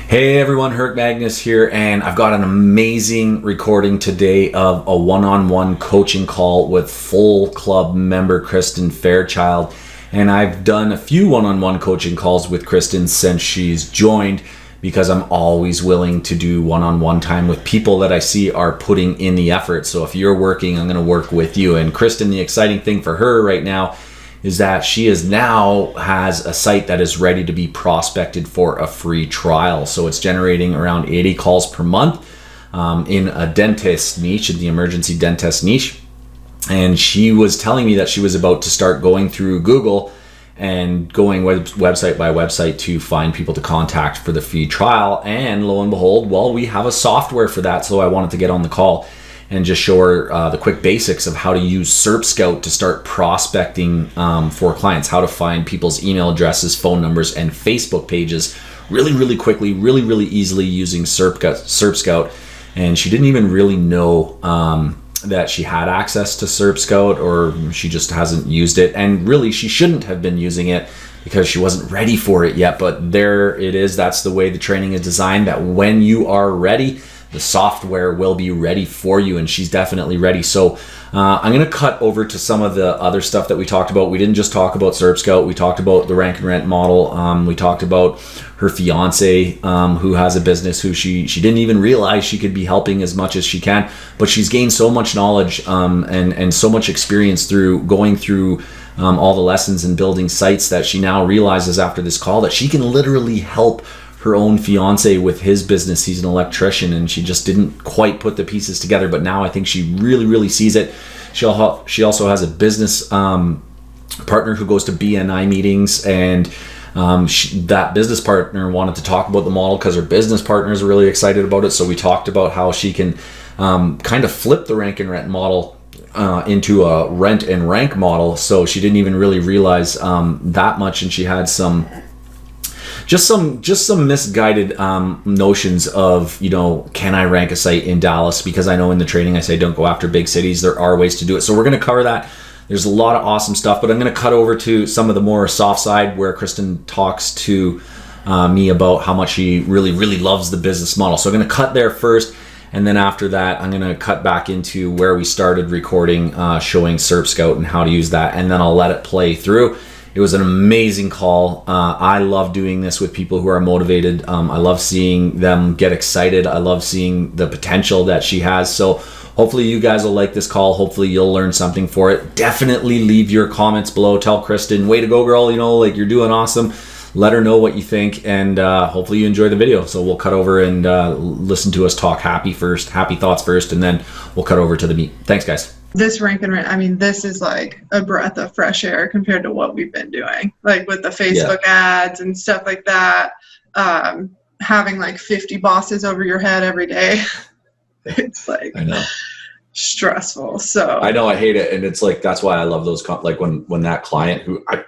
Hey everyone, Herc Magnus here, and I've got an amazing recording today of a one-on-one coaching call with full club member Kristen Fairchild. And I've done a few one-on-one coaching calls with Kristen since she's joined because I'm always willing to do one-on-one time with people that I see are putting in the effort. So if you're working, I'm going to work with you. And Kristen, the exciting thing for her right now is that she has a site that is ready to be prospected for a free trial. So it's generating around 80 calls per month in a dentist niche, in the emergency dentist niche. And she was telling me that she was about to start going through Google and going website by website to find people to contact for the free trial. And lo and behold, well, we have a software for that. So I wanted to get on the call and just show her the quick basics of how to use SERP Scout to start prospecting for clients, how to find people's email addresses, phone numbers, and Facebook pages really quickly, really easily using SERP Scout. And she didn't even really know that she had access to SERP Scout, or she just hasn't used it. And really, she shouldn't have been using it because she wasn't ready for it yet. But there it is. That's the way the training is designed, that when you are ready, the software will be ready for you, and she's definitely ready. So I'm going to cut over to some of the other stuff that we talked about. We didn't just talk about SERP Scout. We talked about the rank and rent model. We talked about her fiance who has a business who she didn't even realize she could be helping as much as she can, but she's gained so much knowledge and so much experience through going through all the lessons and building sites that she now realizes after this call that she can literally help her own fiance with his business. He's an electrician, and she just didn't quite put the pieces together, but now I think she really sees it. She also has a business partner who goes to BNI meetings, and that business partner wanted to talk about the model because her business partner is really excited about it. So we talked about how she can kind of flip the rank and rent model into a rent and rank model. So she didn't even really realize that much, and she had some misguided notions of, can I rank a site in Dallas? Because I know in the training I say don't go after big cities. There are ways to do it. So we're going to cover that. There's a lot of awesome stuff, but I'm going to cut over to some of the more soft side where Kristen talks to me about how much she really loves the business model. So I'm going to cut there first, and then after that I'm going to cut back into where we started recording, showing SERP Scout and how to use that, and then I'll let it play through. It was an amazing call. I love doing this with people who are motivated. I love seeing them get excited. I love seeing the potential that she has. So hopefully you guys will like this call. Hopefully you'll learn something for it. Definitely leave your comments below. Tell Kristen, way to go, girl. You're doing awesome. Let her know what you think, and hopefully you enjoy the video. So we'll cut over and listen to us talk happy thoughts first, and then we'll cut over to the meat. Thanks, guys. This rank and rent, this is like a breath of fresh air compared to what we've been doing, like with the Facebook ads and stuff like that. Having like 50 bosses over your head every day. It's like, I know, stressful. So I know, I hate it. And it's like, that's why I love those, like when that client who I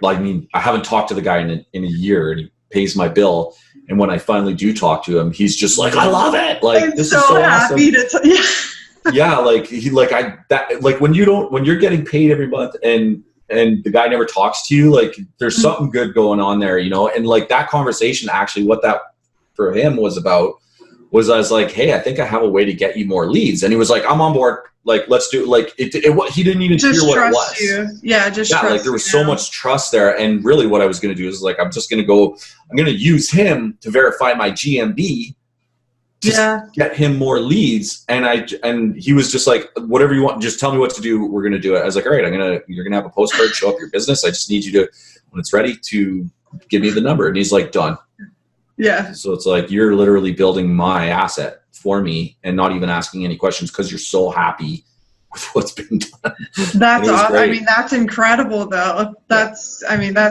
haven't talked to the guy in a year, and he pays my bill. And when I finally do talk to him, he's just like, I love it. Like, I'm this so is so happy awesome. yeah. When you're getting paid every month and the guy never talks to you, like there's something good going on there, and like that conversation, actually what that for him was about was, I was like, hey, I think I have a way to get you more leads. And he was like, I'm on board. Like, let's do it. Like he didn't even hear what it was. You. Yeah. Trust like there was so much trust there. And really what I was going to do is like, I'm going to use him to verify my GMB. Get him more leads, and he was just like, whatever you want, just tell me what to do, we're gonna do it. I was like, all right, you're gonna have a postcard show up your business. I just need you to, when it's ready, to give me the number. And he's like, done. Yeah. So it's like, you're literally building my asset for me and not even asking any questions because you're so happy with what's been done. That's awesome. That's incredible though. That's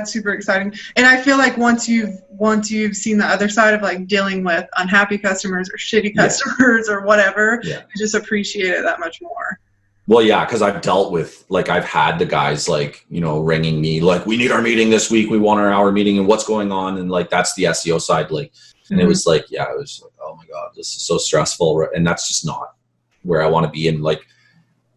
super exciting. And I feel like once you've seen the other side of like dealing with unhappy customers or shitty customers or whatever, you just appreciate it that much more. Well, yeah, because I've dealt with, like, I've had the guys like, ringing me like, we need our meeting this week. We want our hour meeting, and what's going on. And like, that's the SEO side. Like, and it was like, it was like, oh my God, this is so stressful. And that's just not where I want to be. And like,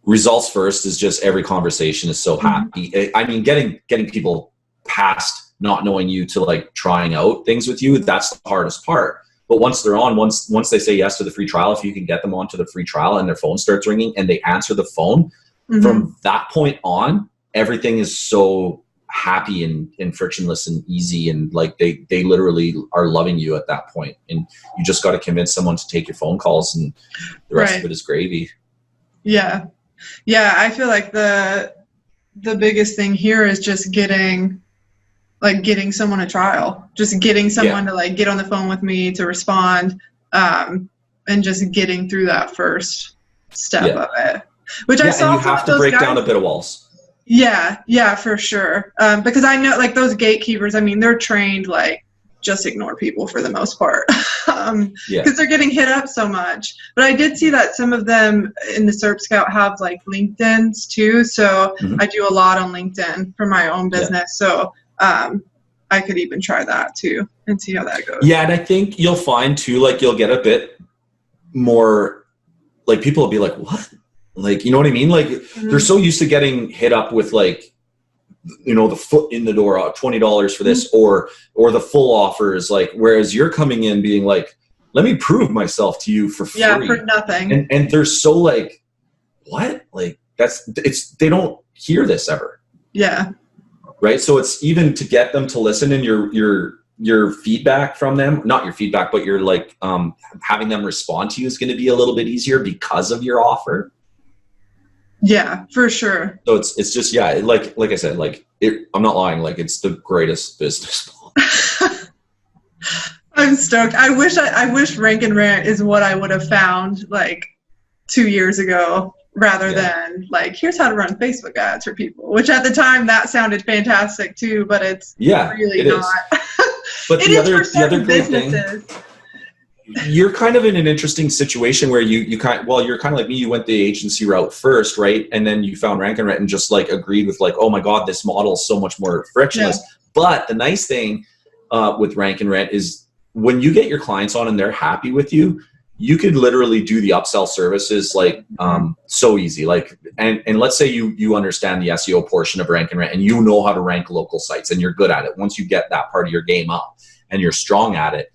results first is just every conversation is so happy. Getting people past not knowing you to like trying out things with you, that's the hardest part. But once they're on, once they say yes to the free trial, if you can get them onto the free trial and their phone starts ringing and they answer the phone, from that point on, everything is so happy and frictionless and easy, and like they literally are loving you at that point. And you just got to convince someone to take your phone calls, and the rest of it is gravy. Yeah. I feel like the biggest thing here is just getting someone a trial, just getting someone to like get on the phone with me to respond, and just getting through that first step of it, which I saw. And you have to break down a bit of walls. Yeah, for sure. Because I know like those gatekeepers, I mean, they're trained like just ignore people for the most part, because they're getting hit up so much. But I did see that some of them in the SERP Scout have like LinkedIn's too. So I do a lot on LinkedIn for my own business. So I could even try that too and see how that goes. Yeah, and I think you'll find too, like you'll get a bit more, like people will be like, what? Like, you know what I mean? Like they're so used to getting hit up with like, you know, the foot in the door, $20 for this, or the full offers, like, whereas you're coming in being like, let me prove myself to you for free. Yeah, for nothing. And they're so like, what? Like they don't hear this ever. Yeah. Right. So it's even to get them to listen, and your feedback from them, not your feedback, but your like, having them respond to you is going to be a little bit easier because of your offer. Yeah, for sure. So it's just, like I said, like I'm not lying. Like it's the greatest business model. I'm stoked. I wish Rank and Rant is what I would have found like 2 years ago, rather than like, here's how to run Facebook ads for people, which at the time that sounded fantastic too, but it's really not. But it is for certain businesses. You're kind of in an interesting situation where you're kind of like me. You went the agency route first, right? And then you found Rank and Rent and just like agreed with like, oh my God, this model is so much more frictionless. Yeah. But the nice thing with Rank and Rent is when you get your clients on and they're happy with you, you could literally do the upsell services like so easy. Like, and let's say you understand the SEO portion of Rank and Rent and you know how to rank local sites and you're good at it. Once you get that part of your game up and you're strong at it,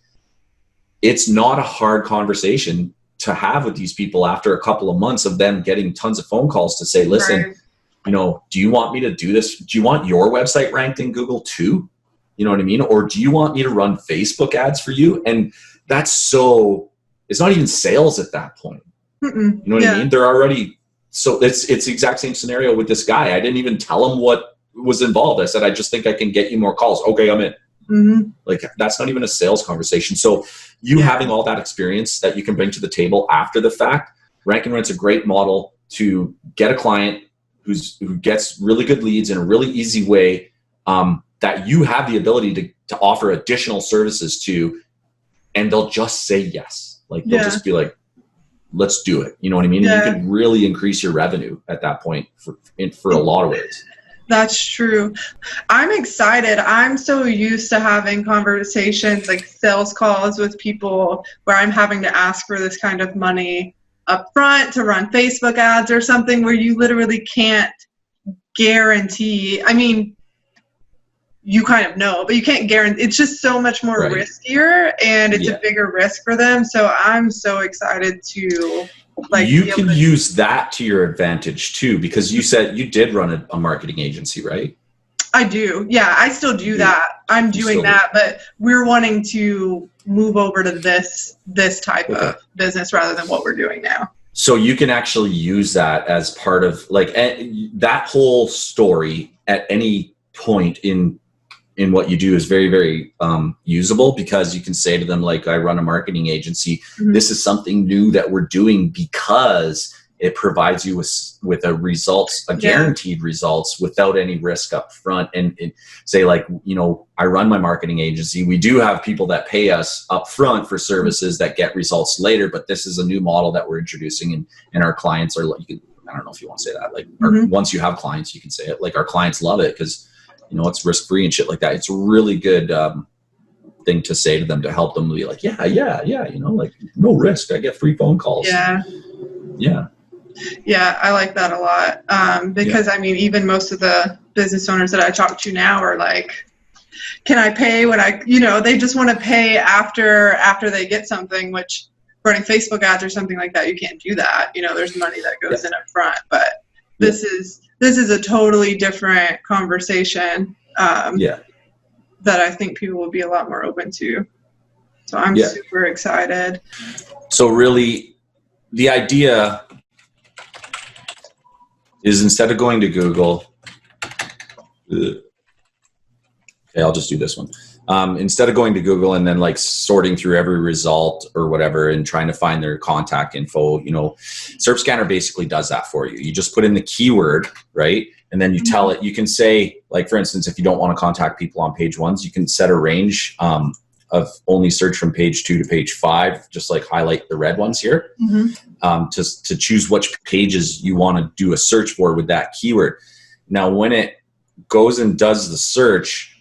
it's not a hard conversation to have with these people after a couple of months of them getting tons of phone calls to say, listen, you know, do you want me to do this? Do you want your website ranked in Google too? You know what I mean? Or do you want me to run Facebook ads for you? And that's so, it's not even sales at that point. You know what I mean? They're already, so it's the exact same scenario with this guy. I didn't even tell him what was involved. I said, I just think I can get you more calls. Okay, I'm in. Like that's not even a sales conversation. So you having all that experience that you can bring to the table after the fact, Rank and Rent's a great model to get a client who gets really good leads in a really easy way, that you have the ability to offer additional services to, and they'll just say yes. Like they'll just be like, let's do it. You know what I mean? And you can really increase your revenue at that point for a lot of ways. That's true. I'm excited. I'm so used to having conversations, like sales calls with people where I'm having to ask for this kind of money up front to run Facebook ads or something where you literally can't guarantee. I mean, you kind of know, but you can't guarantee. It's just so much more riskier, and it's a bigger risk for them. So I'm so excited to like. You can use that to your advantage too, because you said you did run a marketing agency, right? I do. Yeah, I still do that. I'm doing that, but we're wanting to move over to this type of business rather than what we're doing now. So you can actually use that as part of like that whole story at any point in what you do is very, very usable, because you can say to them, like, I run a marketing agency. This is something new that we're doing because it provides you with a guaranteed results without any risk up front. And say like, you know, I run my marketing agency. We do have people that pay us up front for services that get results later, but this is a new model that we're introducing, and our clients are like, I don't know if you want to say that, like, once you have clients, you can say it, like, our clients love it because, you know, it's risk-free and shit like that. It's a really good thing to say to them to help them be like, yeah, you know, like, no risk. I get free phone calls. Yeah, I like that a lot, because I mean, even most of the business owners that I talk to now are like, can I pay when they just want to pay after they get something, which running Facebook ads or something like that, you can't do that. There's money that goes in up front, but this is a totally different conversation that I think people will be a lot more open to. So I'm super excited. So really, the idea is instead of going to Google, okay, I'll just do this one. Instead of going to Google and then like sorting through every result or whatever and trying to find their contact info, Serp Scanner basically does that for you. You just put in the keyword, right? And then you tell it, you can say, like, for instance, if you don't want to contact people on page 1s, you can set a range of only search from page 2 to page 5, just like highlight the red ones here, to choose which pages you want to do a search for with that keyword. Now, when it goes and does the search,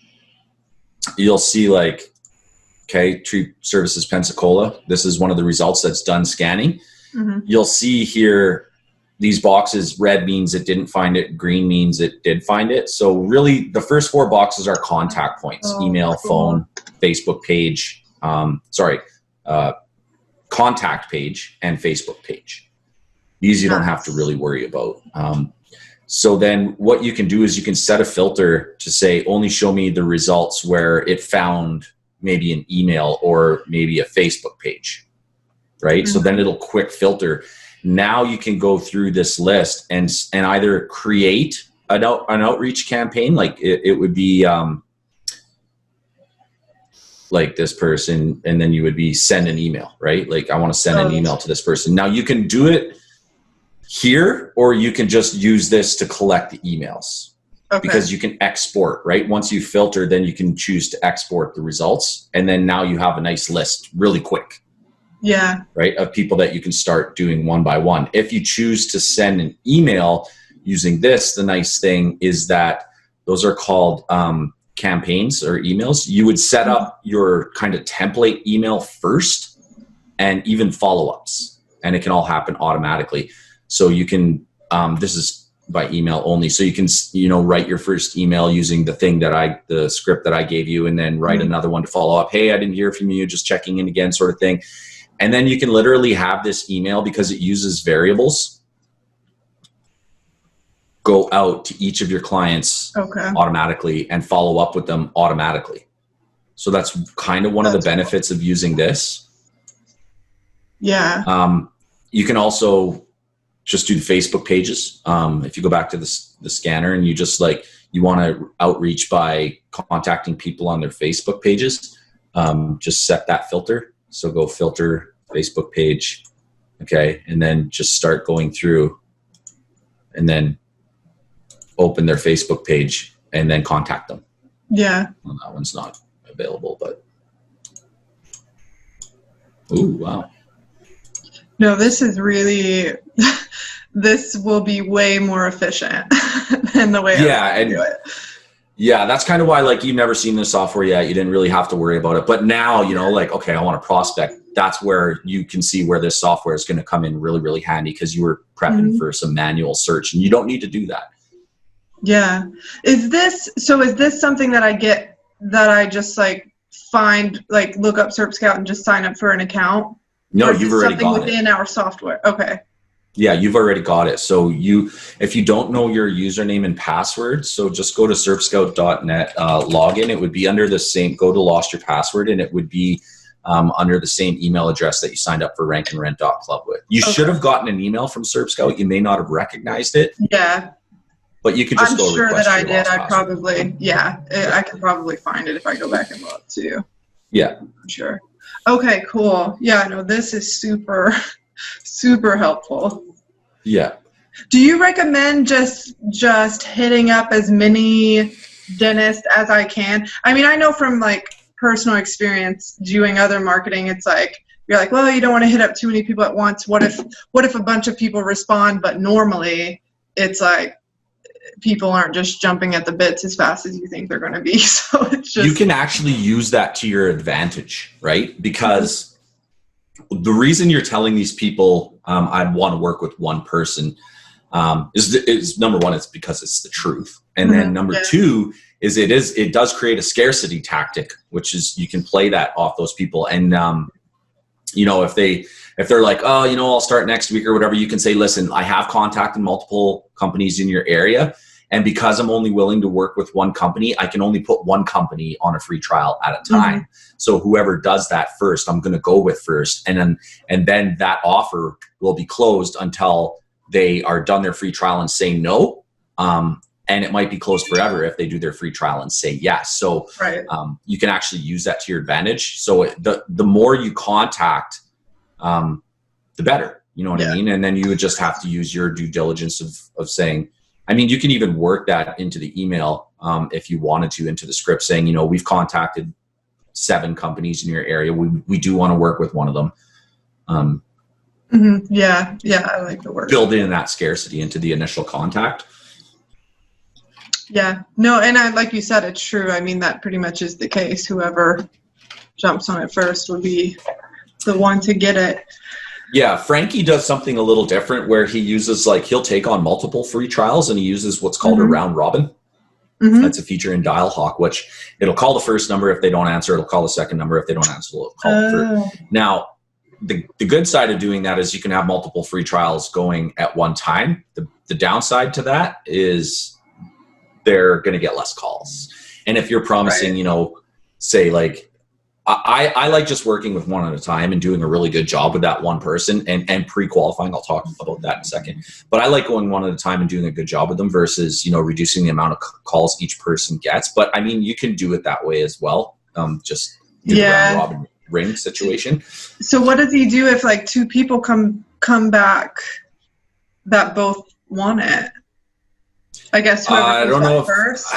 you'll see like, okay, Tree Services Pensacola. This is one of the results that's done scanning. You'll see here, these boxes, red means it didn't find it, green means it did find it. So really the first 4 boxes are contact points, email, phone, Facebook page, contact page and Facebook page. These you don't have to really worry about. So then what you can do is you can set a filter to say, only show me the results where it found maybe an email or maybe a Facebook page, right? So then it'll quick filter. Now you can go through this list and either create an outreach campaign, like it would be like this person, and then you would be send an email, right? Like I want to send an email to this person. Now you can do it here, or you can just use this to collect the emails because you can export, right? Once you filter, then you can choose to export the results. And then now you have a nice list really quick. Yeah. Right. Of people that you can start doing one by one. If you choose to send an email using this, the nice thing is that those are called campaigns or emails. You would set up your kind of template email first and even follow-ups, and it can all happen automatically. So you can, this is by email only. So you can, write your first email using the script that I gave you, and then write another one to follow up. Hey, I didn't hear from you, just checking in again, sort of thing. And then you can literally have this email, because it uses variables, go out to each of your clients automatically and follow up with them automatically. So that's kind of one of the benefits of using this. Yeah. You can also just do the Facebook pages. If you go back to the scanner and you just you want to outreach by contacting people on their Facebook pages, just set that filter. So go filter Facebook page. Okay. And then just start going through and then open their Facebook page and then contact them. Yeah. Well, that one's not available, but. Ooh, wow. No, this is really, this will be way more efficient than the way I do it. Yeah, that's kind of why, you've never seen this software yet. You didn't really have to worry about it. But now, okay, I want to prospect. That's where you can see where this software is going to come in really, really handy, because you were prepping for some manual search, and you don't need to do that. Yeah. Is this something that I just find, look up Serp Scout and just sign up for an account? No, you've already got it. Something within our software. Okay. Yeah, you've already got it. So if you don't know your username and password, so just go to serpscout.net, log in. It would be under the same, go to lost your password, and it would be under the same email address that you signed up for RankAndRent.club with. You should have gotten an email from Serp Scout. You may not have recognized it. Yeah. But you could just I'm go sure request that I your did. lost I password. probably, I can probably find it if I go back and look too. Yeah. I'm sure. Okay, cool. Yeah, no, this is super, super helpful. Yeah. Do you recommend just hitting up as many dentists as I can? I mean, I know from personal experience doing other marketing, it's you're well, you don't want to hit up too many people at once. What if a bunch of people respond, but normally it's people aren't just jumping at the bits as fast as you think they're going to be. So it's just, you can actually use that to your advantage, right? Because the reason you're telling these people I'd want to work with one person is number one, it's because it's the truth. And then number two is it does create a scarcity tactic, which is you can play that off those people. And, you know, if they're like, oh, you know, I'll start next week or whatever, you can say, listen, I have contacted multiple companies in your area. And because I'm only willing to work with one company, I can only put one company on a free trial at a time. So whoever does that first, I'm going to go with first. And then that offer will be closed until they are done their free trial and say no. And it might be closed forever if they do their free trial and say yes. So you can actually use that to your advantage. So the more you contact, the better. You know what I mean? And then you would just have to use your due diligence of saying, I mean, you can even work that into the email if you wanted to, into the script, saying, you know, we've contacted 7 companies in your area. We do want to work with one of them. Yeah, I like the word. Build in that scarcity into the initial contact. Yeah, no, and like you said, it's true. I mean, that pretty much is the case. Whoever jumps on it first would be the one to get it. Yeah, Frankie does something a little different where he uses, like, he'll take on multiple free trials and he uses what's called a round robin. That's a feature in Dialhawk, which it'll call the first number. If they don't answer, it'll call the second number. If they don't answer, it'll call the third. Now, the good side of doing that is you can have multiple free trials going at one time. The downside to that is they're going to get less calls. And if you're promising, you know, say like, I like just working with one at a time and doing a really good job with that one person and pre-qualifying. I'll talk about that in a second. But I like going one at a time and doing a good job with them versus, you know, reducing the amount of calls each person gets. But I mean, you can do it that way as well. Just do the round robin ring situation. So what does he do if like 2 people come back that both want it? I guess whoever I don't know first.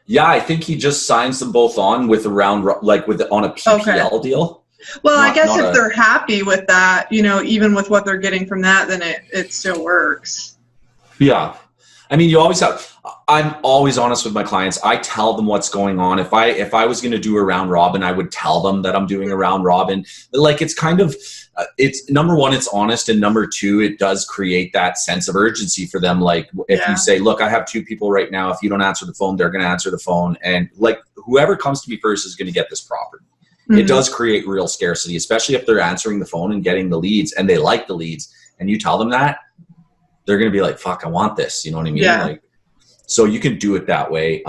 Yeah, I think he just signs them both on with on a PPL deal. Well, I guess if they're happy with that, you know, even with what they're getting from that, then it still works. Yeah. I mean, I'm always honest with my clients. I tell them what's going on. If I was going to do a round robin, I would tell them that I'm doing a round robin. Like, it's kind of, it's number one, it's honest. And number two, it does create that sense of urgency for them. Like if you say, look, I have 2 people right now. If you don't answer the phone, they're going to answer the phone. And like whoever comes to me first is going to get this property. It does create real scarcity, especially if they're answering the phone and getting the leads and they like the leads and you tell them that, they're going to be like, fuck, I want this. You know what I mean? Yeah. Like, so you can do it that way.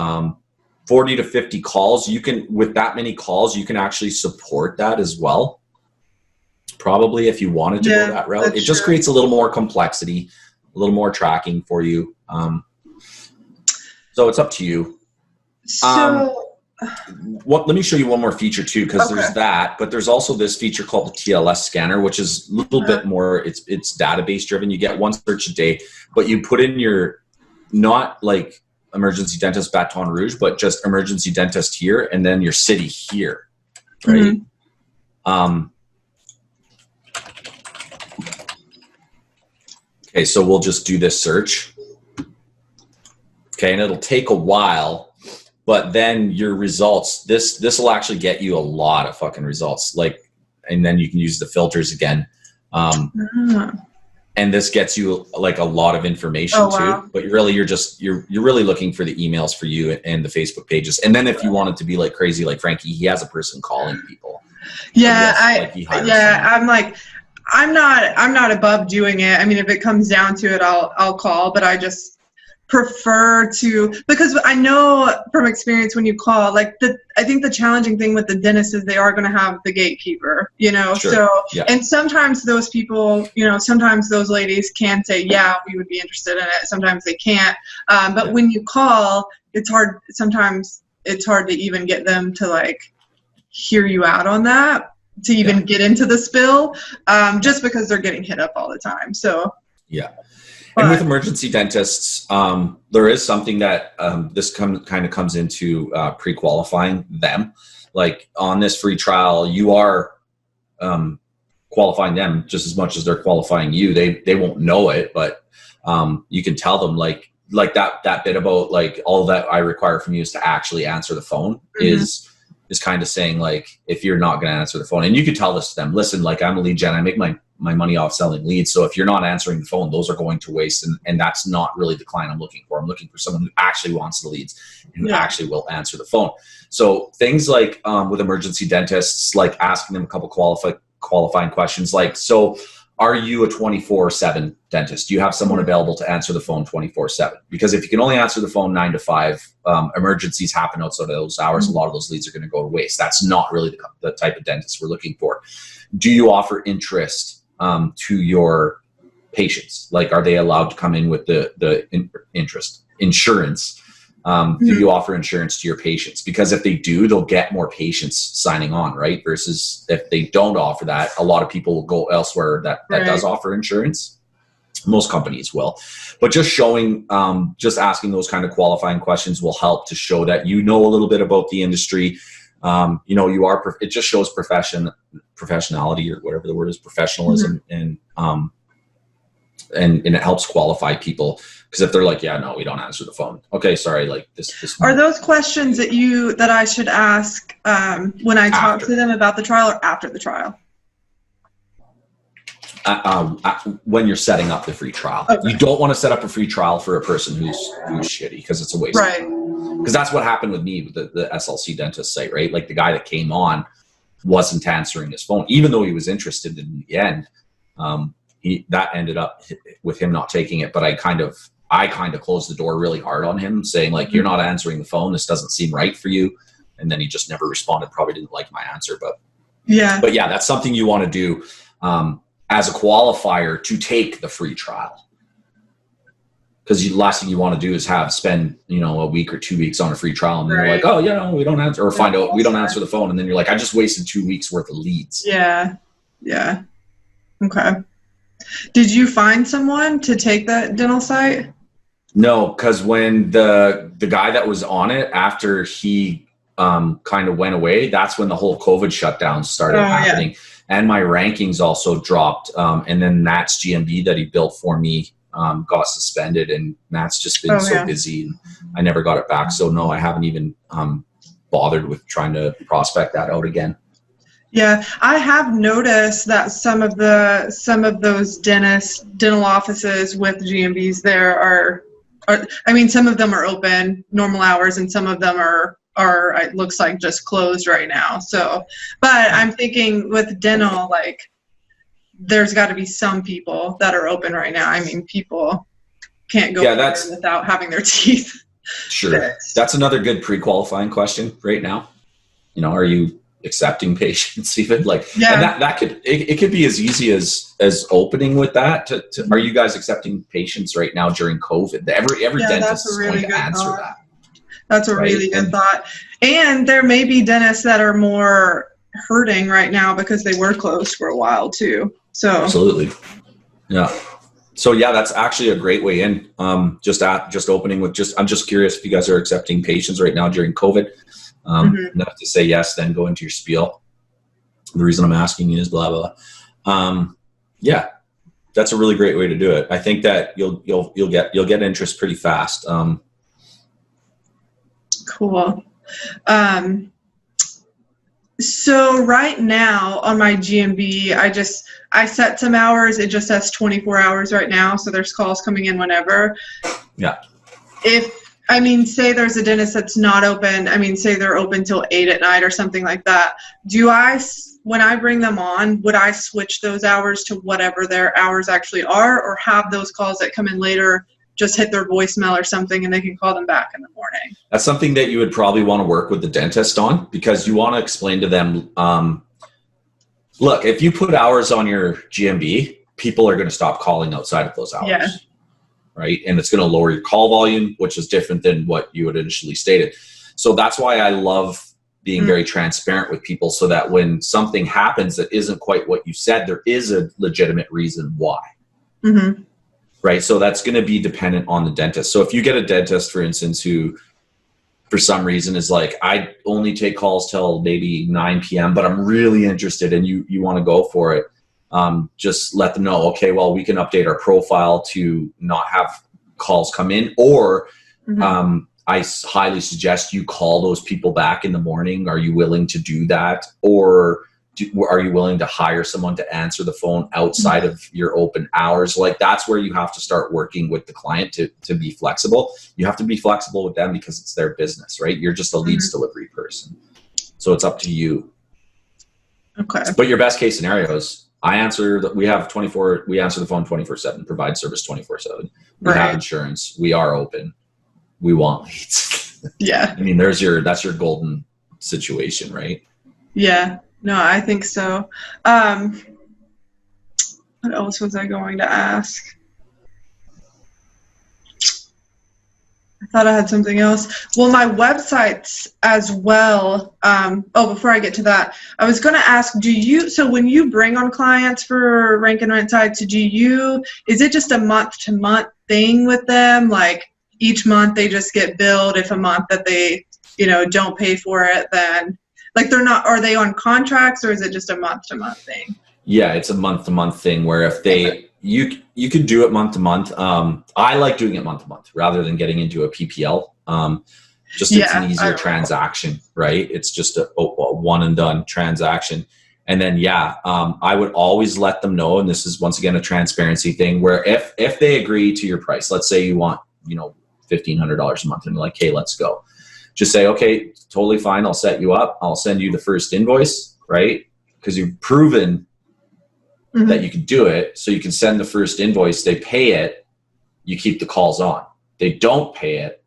40 to 50 calls, with that many calls, you can actually support that as well. Probably if you wanted to go that route. It just creates a little more complexity, a little more tracking for you. So it's up to you. Let me show you one more feature too, because there's that, but there's also this feature called the TLS scanner, which is a little bit more, it's database driven. You get 1 search a day, but you put in your, not like emergency dentist Baton Rouge, but just emergency dentist here, and then your city here, right? Okay, so we'll just do this search. Okay, and it'll take a while. But then your results, this will actually get you a lot of fucking results. Like, and then you can use the filters again. And this gets you like a lot of information too. But you're really looking for the emails for you and the Facebook pages. And then if you wanted to be like crazy, like Frankie, he has a person calling people. I'm not above doing it. I mean, if it comes down to it, I'll call, but I just prefer to, because I know from experience when you call, like I think the challenging thing with the dentist is they are going to have the gatekeeper, you know. And sometimes those people, you know, sometimes those ladies can say, yeah, we would be interested in it. Sometimes they can't. But when you call, it's hard. Sometimes it's hard to even get them to like hear you out on that, to even get into the spill, just because they're getting hit up all the time. So and with emergency dentists, there is something that this kind of comes into pre-qualifying them. Like on this free trial, you are qualifying them just as much as they're qualifying you. They won't know it, but you can tell them like that bit about like all that I require from you is to actually answer the phone is kind of saying like, if you're not going to answer the phone, and you could tell this to them, listen, like I'm a lead gen, I make my my money off selling leads. So if you're not answering the phone, those are going to waste. And that's not really the client I'm looking for. I'm looking for someone who actually wants the leads and who actually will answer the phone. So things like with emergency dentists, like asking them a couple qualifying questions, like, so are you a 24/7 dentist? Do you have someone available to answer the phone 24/7? Because if you can only answer the phone 9 to 5, emergencies happen outside of those hours. A lot of those leads are going to go to waste. That's not really the type of dentist we're looking for. Do you offer interest to your patients? Like, are they allowed to come in with the interest? Insurance. Do you offer insurance to your patients? Because if they do, they'll get more patients signing on, right? Versus if they don't offer that, a lot of people will go elsewhere that does offer insurance. Most companies will. But just showing, just asking those kind of qualifying questions will help to show that you know a little bit about the industry. You are, it just shows professionality, or whatever the word is, professionalism, and it helps qualify people. Because if they're like, yeah, no, we don't answer the phone. Okay, sorry, like this. Are those questions that I should ask when I talk to them about the trial, or after the trial? When you're setting up the free trial. Okay. You don't want to set up a free trial for a person who's shitty, because it's a waste of time. Because that's what happened with me with the SLC dentist site, right? Like, the guy that came on wasn't answering his phone, even though he was interested in the end. That ended up with him not taking it, but I kind of closed the door really hard on him, saying, like, you're not answering the phone. This doesn't seem right for you. And then he just never responded. Probably didn't like my answer, but yeah, that's something you want to do as a qualifier to take the free trial. Because the last thing you want to do is spend a week or 2 weeks on a free trial, and then you're like, oh yeah, no, we don't answer, or find out we don't answer the phone, and then you're like, I just wasted 2 weeks worth of leads. Yeah. Okay. Did you find someone to take that dental site? No, because when the guy that was on it, after he kind of went away, that's when the whole COVID shutdown started happening. Yeah. And my rankings also dropped. And then Matt's GMB that he built for me got suspended, and Matt's just been so busy, and I never got it back. So no, I haven't even bothered with trying to prospect that out again. Yeah, I have noticed that some of those dental offices with GMBs there are some of them are open normal hours, and some of them are it looks like just closed right now. So, but I'm thinking with dental, like, there's got to be some people that are open right now. I mean, people can't go without having their teeth fixed. That's another good pre-qualifying question right now. Are you accepting patients even? Like, and that could be as easy as opening with that to are you guys accepting patients right now during COVID? Every dentist is going to answer that. That's a really good thought. And there may be dentists that are more hurting right now because they were closed for a while too. So absolutely. Yeah. So yeah, that's actually a great way in. Just opening with I'm just curious if you guys are accepting patients right now during COVID. Enough to say yes, then go into your spiel. The reason I'm asking you is blah blah. Yeah, that's a really great way to do it. I think that you'll get interest pretty fast. Cool. So right now on my GMB, I set some hours. It just says 24 hours right now. So there's calls coming in whenever. Yeah. Say there's a dentist that's not open. Say they're open till 8 at night or something like that. When I bring them on, would I switch those hours to whatever their hours actually are, or have those calls that come in later just hit their voicemail or something and they can call them back in the morning? That's something that you would probably want to work with the dentist on, because you want to explain to them, look, if you put hours on your GMB, people are going to stop calling outside of those hours. Yeah. Right? And it's going to lower your call volume, which is different than what you had initially stated. So that's why I love being very transparent with people, so that when something happens that isn't quite what you said, there is a legitimate reason why. Mm-hmm. Right? So that's going to be dependent on the dentist. So if you get a dentist, for instance, who for some reason is like, I only take calls till maybe 9 p.m., but I'm really interested and you want to go for it. Just let them know, okay, well, we can update our profile to not have calls come in, or I highly suggest you call those people back in the morning. Are you willing to do that? Or are you willing to hire someone to answer the phone outside of your open hours? Like, that's where you have to start working with the client to be flexible. You have to be flexible with them because it's their business, right? You're just a leads delivery person. So it's up to you. Okay. But your best case scenario is we answer the phone 24/7, provide service 24/7. We have insurance. We are open. We want leads. Yeah. I mean, that's your golden situation, right? Yeah. No, I think so. What else was I going to ask? I thought I had something else. Well, my websites as well. Before I get to that, I was going to ask, so when you bring on clients for Rank and Rent sites, is it just a month-to-month thing with them? Like each month they just get billed. If a month that they, don't pay for it, then like are they on contracts, or is it just a month-to-month thing? Yeah, it's a month-to-month thing where if you could do it month-to-month. I like doing it month-to-month rather than getting into a PPL. It's an easier transaction, right? It's just a one and done transaction. And then, I would always let them know, and this is once again a transparency thing, where if they agree to your price, let's say you want, $1,500 a month, and they're like, hey, let's go. Just say, okay, totally fine. I'll set you up. I'll send you the first invoice, right? Because you've proven that you can do it. So you can send the first invoice. They pay it. You keep the calls on. They don't pay it.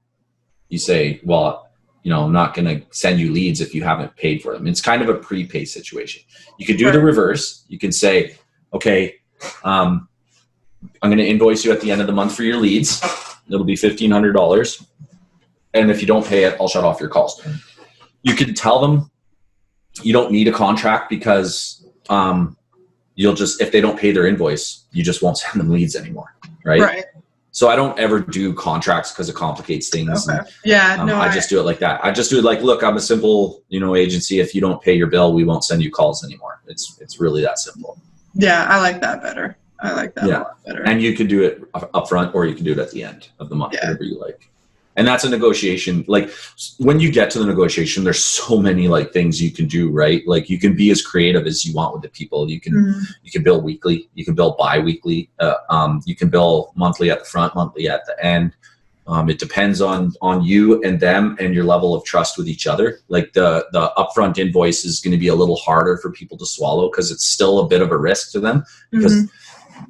You say, well, I'm not going to send you leads if you haven't paid for them. It's kind of a prepay situation. You can do the reverse. You can say, okay, I'm going to invoice you at the end of the month for your leads. It'll be $1,500. And if you don't pay it, I'll shut off your calls. You can tell them you don't need a contract because you'll just, if they don't pay their invoice, you just won't send them leads anymore. Right. So I don't ever do contracts because it complicates things. Okay. And, I just do it like that. I just do it like, look, I'm a simple, agency. If you don't pay your bill, we won't send you calls anymore. It's really that simple. Yeah. I like that better. I like that a lot better. And you can do it up front, or you can do it at the end of the month, whatever you like. And that's a negotiation. Like when you get to the negotiation, there's so many like things you can do, right? Like you can be as creative as you want with the people. You can bill weekly, you can bill bi-weekly, you can bill monthly at the front, monthly at the end. It depends on you and them and your level of trust with each other. Like the upfront invoice is going to be a little harder for people to swallow because it's still a bit of a risk to them. Because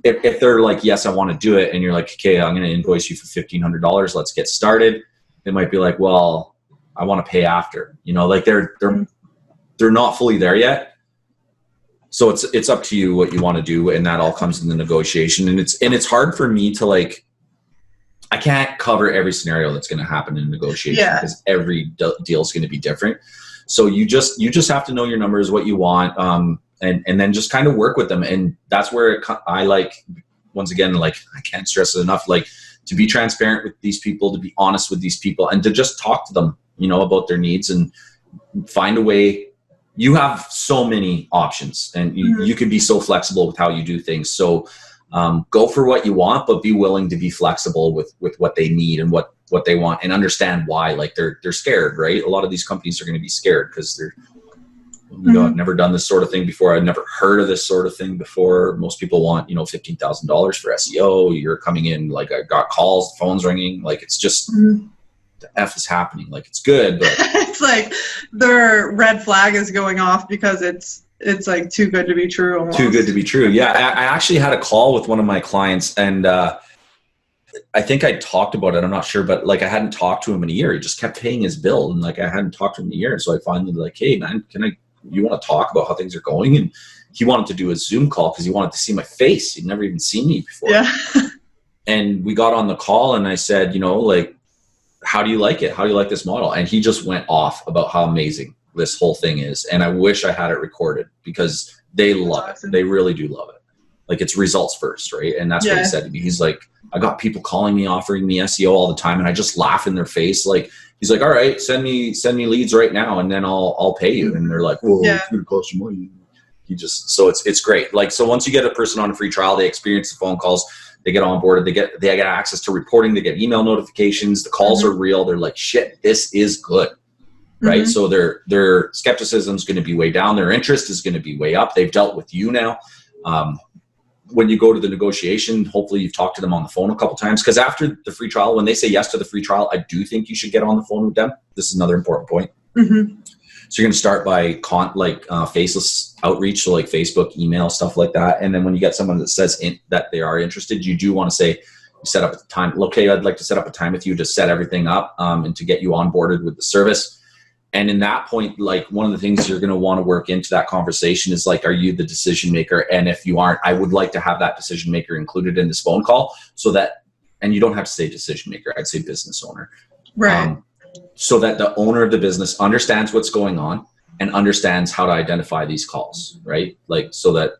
if they're like, yes, I want to do it, and you're like, okay, I'm going to invoice you for $1,500. Let's get started. They might be like, well, I want to pay after. Like they're not fully there yet. So it's up to you what you want to do, and that all comes in the negotiation. And it's hard for me to like. I can't cover every scenario that's going to happen in negotiation because every deal is going to be different. So you just have to know your numbers, what you want, and then just kind of work with them. And that's where I like, once again, like I can't stress it enough, like to be transparent with these people, to be honest with these people, and to just talk to them, about their needs and find a way. You have so many options, and you can be so flexible with how you do things. So go for what you want, but be willing to be flexible with what they need and what they want, and understand why. Like they're scared, right? A lot of these companies are going to be scared because they're, I've never done this sort of thing before. I've never heard of this sort of thing before. Most people want, $15,000 for SEO. You're coming in like, I got calls, the phone's ringing. Like it's just the F is happening. Like it's good, but it's like their red flag is going off because it's like too good to be true. Almost. Too good to be true. Yeah. I actually had a call with one of my clients, and I think I talked about it. I'm not sure, but like I hadn't talked to him in a year. He just kept paying his bill, and like I hadn't talked to him in a year. So I finally like, hey man, you want to talk about how things are going? And he wanted to do a Zoom call because he wanted to see my face. He'd never even seen me before. Yeah. And we got on the call, and I said, like, how do you like it? How do you like this model? And he just went off about how amazing this whole thing is. And I wish I had it recorded because they love it. They really do love it. Like it's results first, right? And that's what he said to me. He's like, I got people calling me, offering me SEO all the time, and I just laugh in their face. Like he's like, all right, send me leads right now, and then I'll pay you. And they're like, well, it's gonna cost you money. So it's great. Like, so once you get a person on a free trial, they experience the phone calls, they get onboarded, they get access to reporting, they get email notifications, the calls are real. They're like, shit, this is good. right? So their skepticism is going to be way down. Their interest is going to be way up. They've dealt with you now. When you go to the negotiation, hopefully you've talked to them on the phone a couple times, because after the free trial, when they say yes to the free trial, I do think you should get on the phone with them. This is another important point. So you're going to start by faceless outreach, so like Facebook, email, stuff like that. And then when you get someone that says that they are interested, you do want to say, set up a time. Okay, I'd like to set up a time with you to set everything up and to get you onboarded with the service. And in that point, like one of the things you're going to want to work into that conversation is like, are you the decision maker? And if you aren't, I would like to have that decision maker included in this phone call so that, and you don't have to say decision maker, I'd say business owner. Right. So that the owner of the business understands what's going on and understands how to identify these calls, right? Like, so that,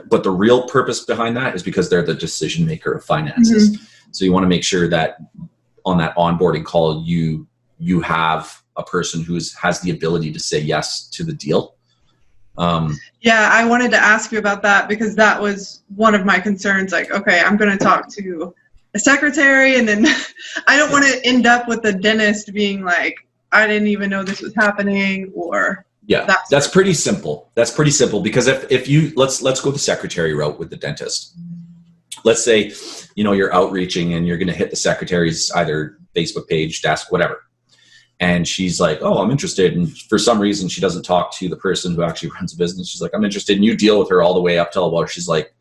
but the real purpose behind that is because they're the decision maker of finances. So you want to make sure that on that onboarding call, you have a person who has the ability to say yes to the deal. Yeah, I wanted to ask you about that because that was one of my concerns. Like, okay, I'm going to talk to a secretary, and then I don't want to end up with the dentist being like, I didn't even know this was happening, or that's pretty simple. That's pretty simple because if you let's go the secretary route with the dentist. Let's say, you're outreaching and you're going to hit the secretary's either Facebook page, desk, whatever. And she's like, oh, I'm interested. And for some reason, she doesn't talk to the person who actually runs the business. She's like, I'm interested. And you deal with her all the way up till about she's like,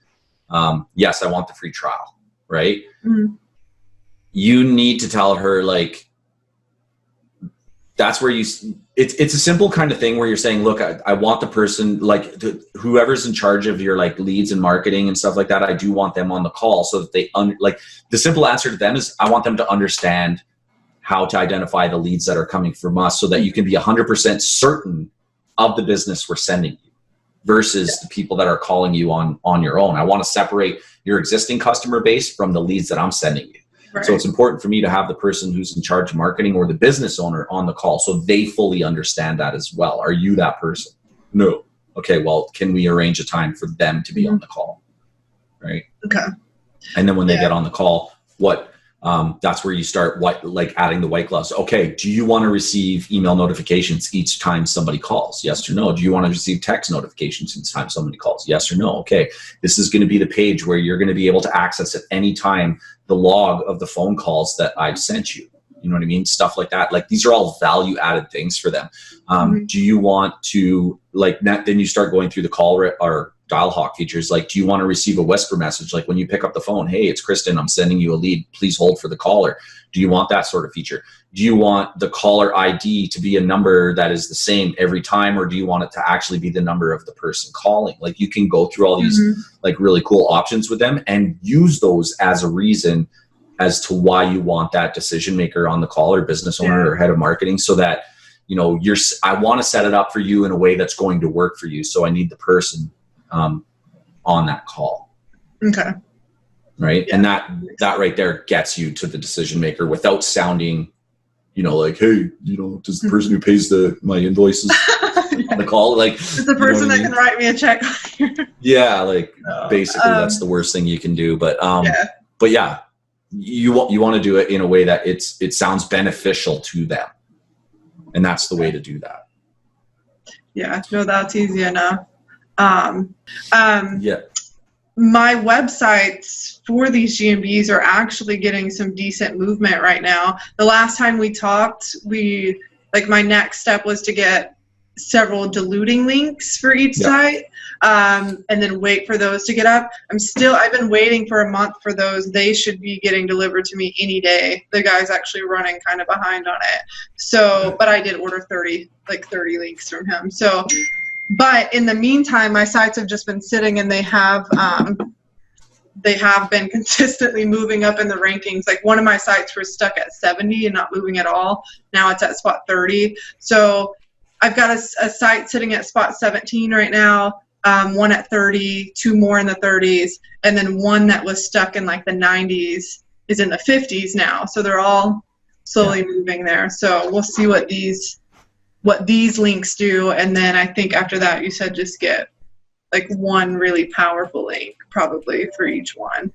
yes, I want the free trial, right? You need to tell her, like, that's where it's a simple kind of thing where you're saying, look, I want the person, like whoever's in charge of your like leads and marketing and stuff like that. I do want them on the call so that they the simple answer to them is I want them to understand how to identify the leads that are coming from us so that you can be 100% certain of the business we're sending you versus the people that are calling you on your own. I want to separate your existing customer base from the leads that I'm sending you. Right. So it's important for me to have the person who's in charge of marketing or the business owner on the call so they fully understand that as well. Are you that person? No. Okay, well, can we arrange a time for them to be on the call? Right? Okay. And then when they get on the call, that's where you start adding the white gloves. Okay, do you want to receive email notifications each time somebody calls? Yes or no? Do you want to receive text notifications each time somebody calls? Yes or no? Okay, this is going to be the page where you're going to be able to access at any time the log of the phone calls that I've sent you. You know what I mean? Stuff like that. Like these are all value added things for them. Do you want to then you start going through the call or dial hawk features. Like, do you want to receive a whisper message? Like when you pick up the phone, hey, it's Kristen, I'm sending you a lead. Please hold for the caller. Do you want that sort of feature? Do you want the caller ID to be a number that is the same every time? Or do you want it to actually be the number of the person calling? Like you can go through all these like really cool options with them and use those as a reason as to why you want that decision maker on the call or business owner or head of marketing so that, I want to set it up for you in a way that's going to work for you. So I need the person on that call. Okay. Right. Yeah. And that right there gets you to the decision maker without sounding, like, hey, does the person who pays my invoices on the call, like, it's the person that can write me a check. Yeah. Like basically that's the worst thing you can do. But, you want to do it in a way that it sounds beneficial to them. And that's the way to do that. Yeah. No, that's easy enough. My websites for these GMBs are actually getting some decent movement right now. The last time we talked, my next step was to get several diluting links for each site, and then wait for those to get up. I've been waiting for a month for those. They should be getting delivered to me any day. The guy's actually running kind of behind on it. So, but I did order 30 links from him. So, but in the meantime, my sites have just been sitting and they have been consistently moving up in the rankings. Like one of my sites was stuck at 70 and not moving at all. Now it's at spot 30. So I've got a site sitting at spot 17 right now, one at 30, two more in the 30s, and then one that was stuck in like the 90s is in the 50s now. So they're all slowly moving there. So we'll see what these links do, and then I think after that you said just get like one really powerful link probably for each one.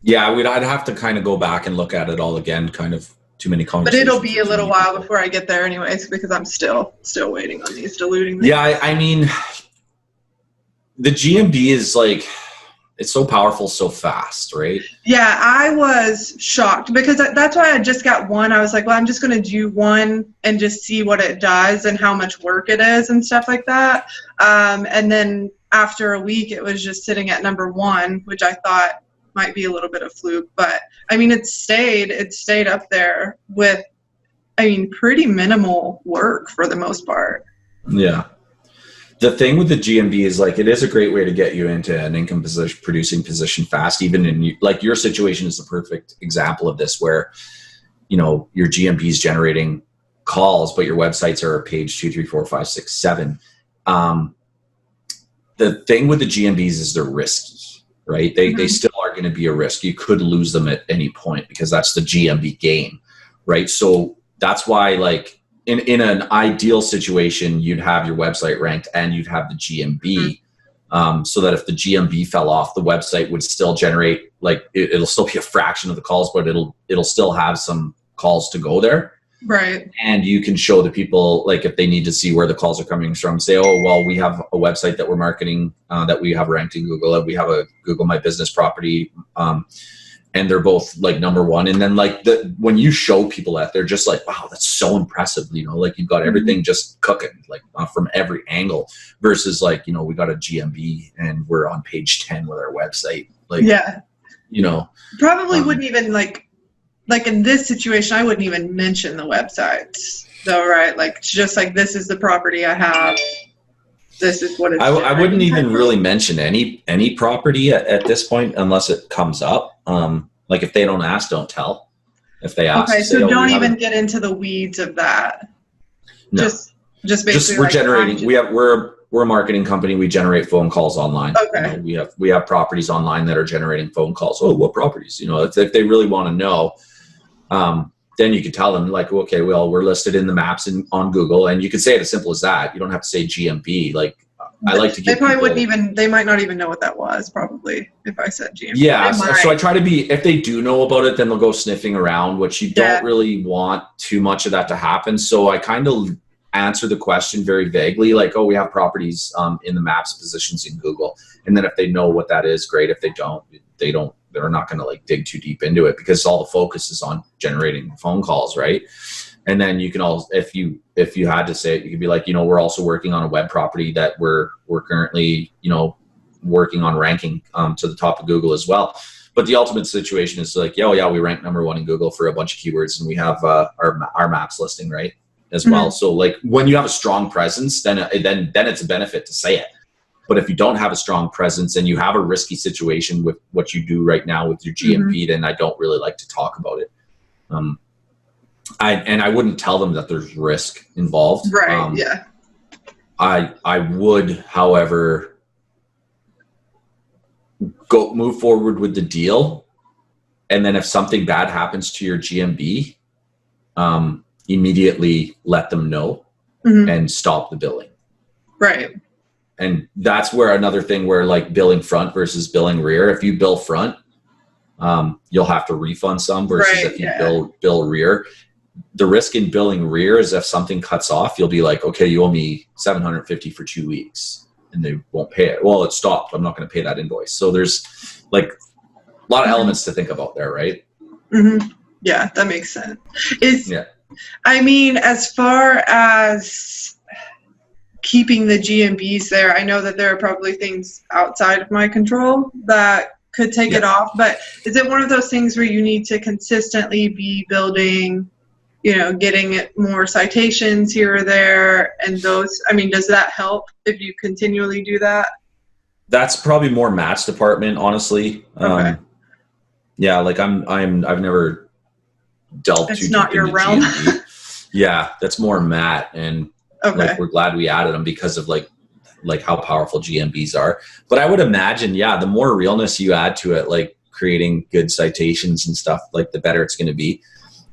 Yeah, I'd have to kind of go back and look at it all again, kind of too many But conversations. it'll be a little while before I get there anyways, because I'm still waiting on these diluting. Yeah, I mean, the GMB is like, it's so powerful so fast, right? Yeah, I was shocked because that's why I just got one. I was like, well, I'm just going to do one and just see what it does and how much work it is and stuff like that. And then after a week, it was just sitting at number 1, which I thought might be a little bit of fluke. But I mean, it stayed up there with, I mean, pretty minimal work for the most part. Yeah. The thing with the GMB is like, it is a great way to get you into an income producing position fast. Even in like your situation is the perfect example of this, where, you know, your GMB is generating calls, but your websites are page 2, 3, 4, 5, 6, 7. The thing with the GMBs is they're risky, right? They still are going to be a risk. You could lose them at any point because that's the GMB game, right? So that's why, like, in an ideal situation, you'd have your website ranked and you'd have the GMB, so that if the GMB fell off, the website would still generate, like, it'll still be a fraction of the calls, but it'll still have some calls to go there. Right. And you can show the people, like, if they need to see where the calls are coming from, say, oh, well, we have a website that we're marketing, that we have ranked in Google, and we have a Google My Business property, and they're both like number 1. And then like when you show people that, they're just like, wow, that's so impressive. You know, like you've got everything just cooking, like from every angle, versus like, you know, we got a GMB and we're on page 10 with our website. Like, yeah, you know, probably wouldn't even like in this situation, I wouldn't even mention the websites though, right? Like, just like, this is the property I have. This is what it's I wouldn't even really mention any property at this point unless it comes up. Like if they don't ask, don't tell. If they ask, okay, so don't even get into the weeds of that. No. Just basically we're generating. We're a marketing company. We generate phone calls online. Okay. You know, we have properties online that are generating phone calls. Oh, what properties? You know, if they really want to know, then you could tell them like, okay, well, we're listed in the maps on Google, and you could say it as simple as that. You don't have to say GMB. Like, I like to give they might not even know what that was, probably, if I said GMB. Yeah, so I try to be, if they do know about it, then they'll go sniffing around, which you don't really want too much of that to happen. So I kind of answer the question very vaguely, like, oh, we have properties in the maps positions in Google. And then if they know what that is, great. If they don't, they're not going to like dig too deep into it, because all the focus is on generating phone calls, right? And then you can also, if you had to say it, you could be like, you know, we're also working on a web property that we're currently, you know, working on ranking to the top of Google as well. But the ultimate situation is like, yeah, we rank number 1 in Google for a bunch of keywords, and we have our maps listing, right, as well. So like when you have a strong presence, then it's a benefit to say it. But if you don't have a strong presence and you have a risky situation with what you do right now with your GMB, then I don't really like to talk about it. I wouldn't tell them that there's risk involved. Right. Yeah. I would, however, move forward with the deal, and then if something bad happens to your GMB, immediately let them know and stop the billing. Right. And that's where another thing where like billing front versus billing rear. If you bill front, you'll have to refund some versus if you bill rear. The risk in billing rear is if something cuts off, you'll be like, okay, you owe me $750 for 2 weeks, and they won't pay it. Well, it stopped. I'm not going to pay that invoice. So there's like a lot of elements to think about there, right? Yeah, that makes sense. I mean, as far as keeping the GMBs there, I know that there are probably things outside of my control that could take it off, but is it one of those things where you need to consistently be building, you know, getting more citations here or there, and those, I mean, does that help if you continually do that? That's probably more Matt's department, honestly. Okay. Yeah, like I've never delved too deep into not your realm. GMB. Yeah, that's more Matt, and like we're glad we added them because of like how powerful GMBs are. But I would imagine, the more realness you add to it, like creating good citations and stuff, like the better it's going to be.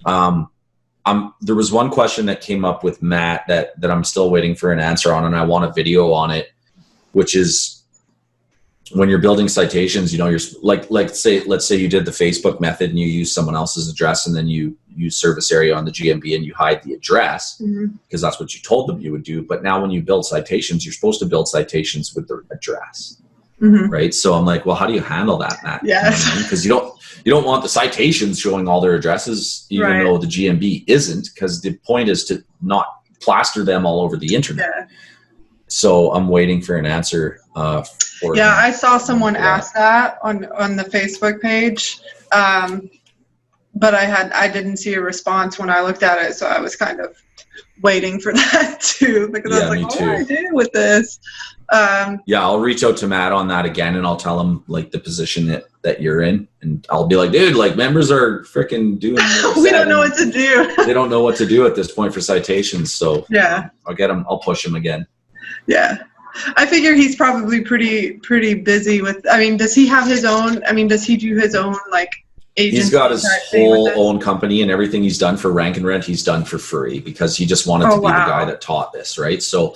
There was one question that came up with Matt that I'm still waiting for an answer on, and I want a video on it, which is when you're building citations, you know, you're like let's say you did the Facebook method and you use someone else's address, and then you use service area on the GMB and you hide the address because that's what you told them you would do. But now when you build citations, you're supposed to build citations with the address. Right. So I'm like, well, how do you handle that, Matt? Yes. Because you don't want the citations showing all their addresses, even though the GMB isn't, because the point is to not plaster them all over the internet. Yeah. So I'm waiting for an answer. I saw someone ask that on the Facebook page. But I didn't see a response when I looked at it. So I was kind of waiting for that too, because I was like, what do I do with this? I'll reach out to Matt on that again, and I'll tell him like the position that you're in, and I'll be like, dude, like members are freaking doing we don't know what to do. They don't know what to do at this point for citations. So I'll get him. I'll push him again. Yeah. I figure he's probably pretty busy with, I mean, does he have his own, does he do his own like agency? He's got his whole own company, and everything he's done for RankAndRent, he's done for free because he just wanted to be the guy that taught this, right? So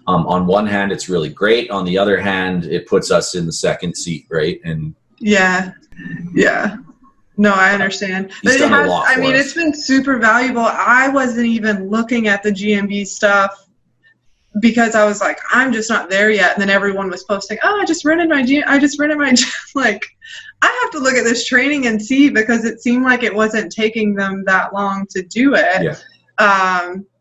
on one hand, it's really great. On the other hand, it puts us in the second seat, right? And yeah. No, I understand. But it has, I mean, it's been super valuable. I wasn't even looking at the GMB stuff because I was like, I'm just not there yet. And then everyone was posting, I just rented my like, I have to look at this training and see, because it seemed like it wasn't taking them that long to do it. Yeah.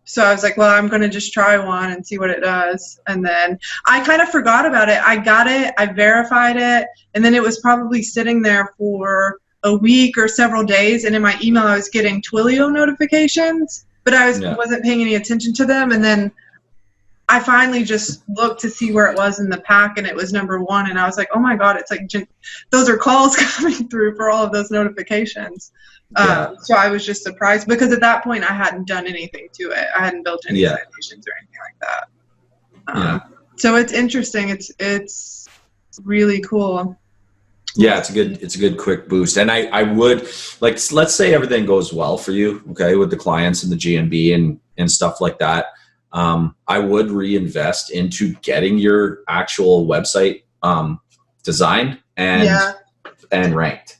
So I was like, well, I'm going to just try one and see what it does. And then I kind of forgot about it. I got it, I verified it, and then it was probably sitting there for a week or several days. And in my email, I was getting Twilio notifications, but I wasn't paying any attention to them. And then I finally just looked to see where it was in the pack, and it was number 1. And I was like, oh my God, it's like, those are calls coming through for all of those notifications. So I was just surprised, because at that point I hadn't done anything to it. I hadn't built any citations or anything like that. So it's interesting. It's really cool. Yeah, it's a good quick boost. And I would, like, let's say everything goes well for you, okay, with the clients and the GMB and stuff like that. I would reinvest into getting your actual website designed and ranked,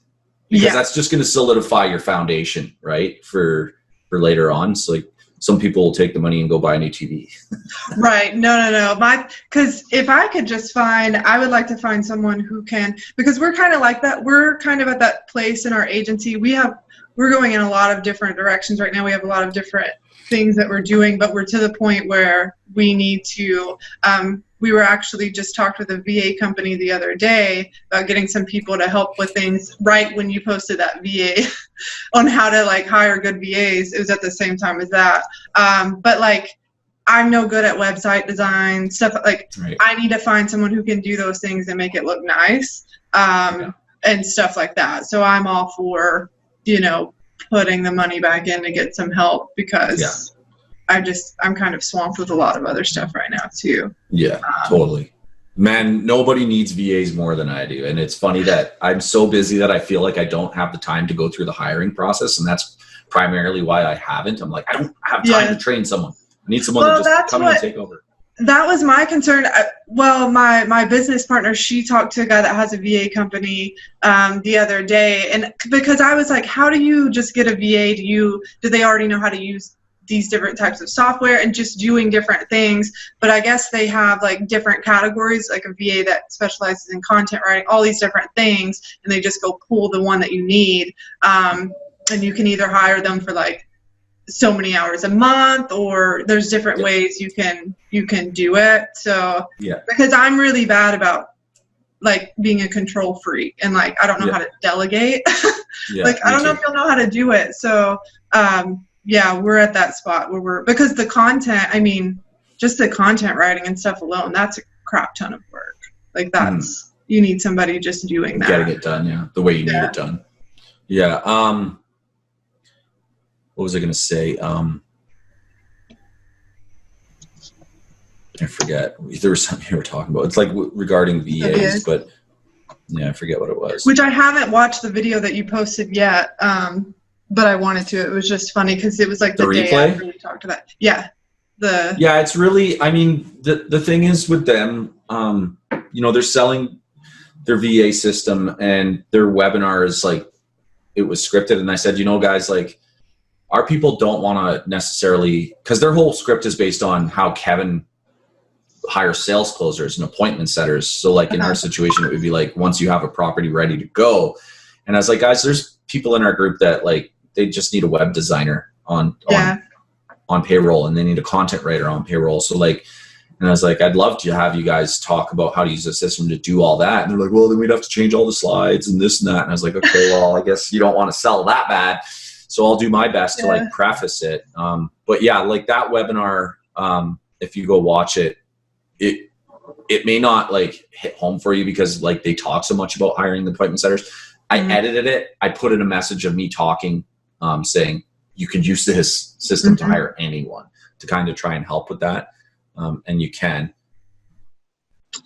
because that's just going to solidify your foundation, right, for later on. So like, some people will take the money and go buy a new TV. Right. No. Because if I could just I would like to find someone who can, because we're kind of like that. We're kind of at that place in our agency. We're going in a lot of different directions right now. We have a lot of different things that we're doing, but we're to the point where we need to, we were actually just talked with a VA company the other day about getting some people to help with things right when you posted that VA on how to like hire good VAs. It was at the same time as that. But like, I'm no good at website design stuff. Like I need to find someone who can do those things and make it look nice, and stuff like that. So I'm all for, putting the money back in to get some help, because I'm kind of swamped with a lot of other stuff right now too. Yeah, totally. Man, nobody needs VAs more than I do. And it's funny that I'm so busy that I feel like I don't have the time to go through the hiring process. And that's primarily why I haven't. I'm like, I don't have time to train someone. I need someone to just come in and take over. That was my concern. My business partner, she talked to a guy that has a VA company the other day, and because I was like, how do you just get a VA? Do they already know how to use these different types of software and just doing different things? But I guess they have like different categories, like a VA that specializes in content writing, all these different things, and they just go pull the one that you need. And you can either hire them for like so many hours a month, or there's different ways you can do it. So because I'm really bad about like being a control freak, and like I don't know how to delegate. Like I don't know if you'll know how to do it. So we're at that spot where because the content, just the content writing and stuff alone, that's a crap ton of work. Like that's you need somebody just doing that, getting it done the way you need it done. What was I going to say? I forget. There was something you were talking about. It's like regarding VAs, but I forget what it was. Which I haven't watched the video that you posted yet, but I wanted to. It was just funny because it was like the day after we talked about. It's really. The thing is with them, they're selling their VA system, and their webinar is like, it was scripted, and I said, guys, like, our people don't want to necessarily, because their whole script is based on how Kevin hires sales closers and appointment setters. So like in our situation, it would be like, once you have a property ready to go. And I was like, guys, there's people in our group that like, they just need a web designer on payroll, and they need a content writer on payroll. So like, and I was like, I'd love to have you guys talk about how to use the system to do all that. And they're like, well, then we'd have to change all the slides and this and that. And I was like, okay, well, I guess you don't want to sell that bad. So I'll do my best to like preface it. But yeah, like that webinar, if you go watch it, it may not like hit home for you because like they talk so much about hiring the appointment setters. I edited it. I put in a message of me talking, saying you could use this system to hire anyone, to kind of try and help with that. And you can.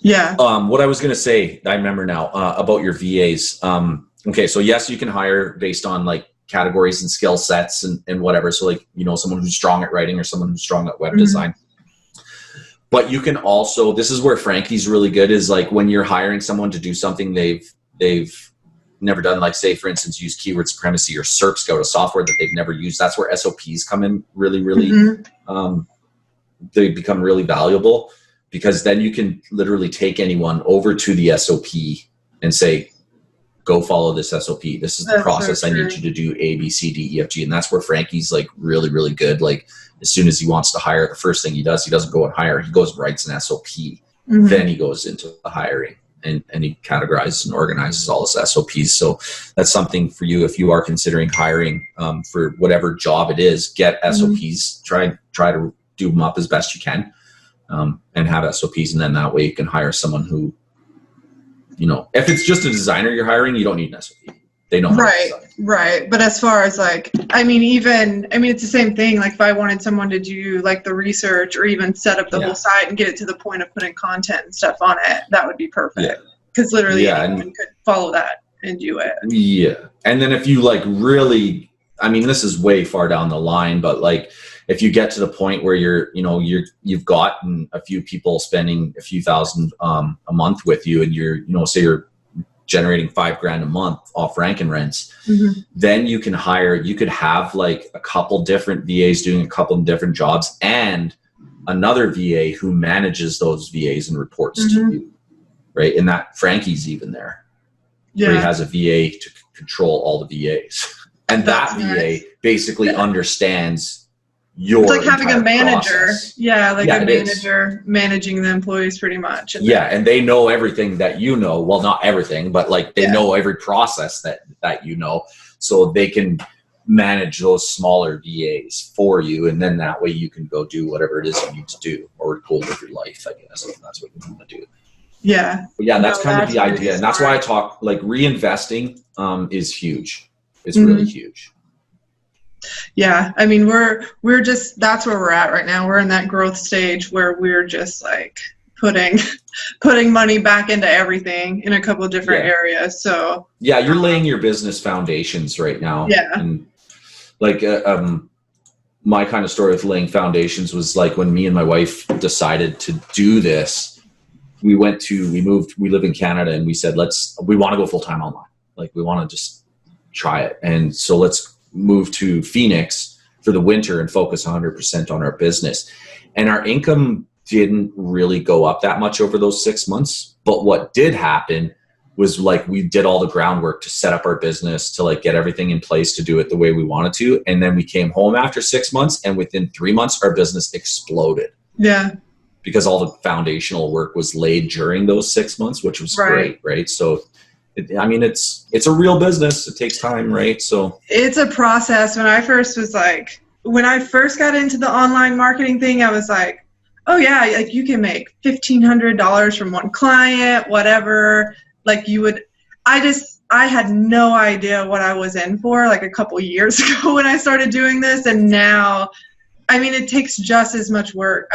Yeah. What I was going to say, I remember now, about your VAs. Okay. So yes, you can hire based on like categories and skill sets and whatever. So like, you know, someone who's strong at writing or someone who's strong at web design. But you can also, this is where Frankie's really good, is like when you're hiring someone to do something they've never done, like say for instance, use keyword supremacy or SERP Scout, a software that they've never used. That's where SOPs come in really, they become really valuable, because then you can literally take anyone over to the SOP and say, go follow this SOP. This is the process I need you to do A, B, C, D, E, F, G. And that's where Frankie's like really, really good. Like as soon as he wants to hire, the first thing he does, he doesn't go and hire. He goes and writes an SOP. Then he goes into the hiring and he categorizes and organizes all his SOPs. So that's something for you if you are considering hiring for whatever job it is. Get SOPs. Try to do them up as best you can, and have SOPs. And then that way you can hire someone who, you know, if it's just a designer you're hiring, you don't need an SOP. They know. Right. But as far as like, it's the same thing. Like if I wanted someone to do like the research or even set up the whole site and get it to the point of putting content and stuff on it, that would be perfect. Because literally anyone could follow that and do it. Yeah. And then if you like really, this is way far down the line, but like if you get to the point where you've gotten a few people spending a few thousand a month with you, and say you're generating $5,000 a month off RankAndRent, then you could have like a couple different VAs doing a couple of different jobs, and another VA who manages those VAs and reports to you, right? And that Frankie's even there, where he has a VA to control all the VAs, and that VA basically understands your it's like having a manager process. A manager managing the employees pretty much, and they know everything that you know. Well, not everything, but like they know every process that you know, so they can manage those smaller VAs for you, and then that way you can go do whatever it is you need to do or go live your life, I guess, if that's what you want to do. That's kind of the idea. And that's why I talk like reinvesting is huge. It's really huge. Yeah, we're just, that's where we're at right now. We're in that growth stage where we're just like putting money back into everything in a couple of different areas. So you're laying your business foundations right now. And like my kind of story with laying foundations was like when me and my wife decided to do this, we live in Canada, and we said, we want to go full-time online. Like we want to just try it. And so let's move to Phoenix for the winter and focus 100% on our business. And our income didn't really go up that much over those 6 months. But what did happen was like we did all the groundwork to set up our business, to like get everything in place to do it the way we wanted to. And then we came home after 6 months, and within 3 months, our business exploded. Because all the foundational work was laid during those 6 months, which was great, right? So it's a real business. It takes time, right? So it's a process. When I first got into the online marketing thing, I was like, oh yeah, like you can make $1,500 from one client, whatever. Like I had no idea what I was in for like a couple years ago when I started doing this. And now, it takes just as much work.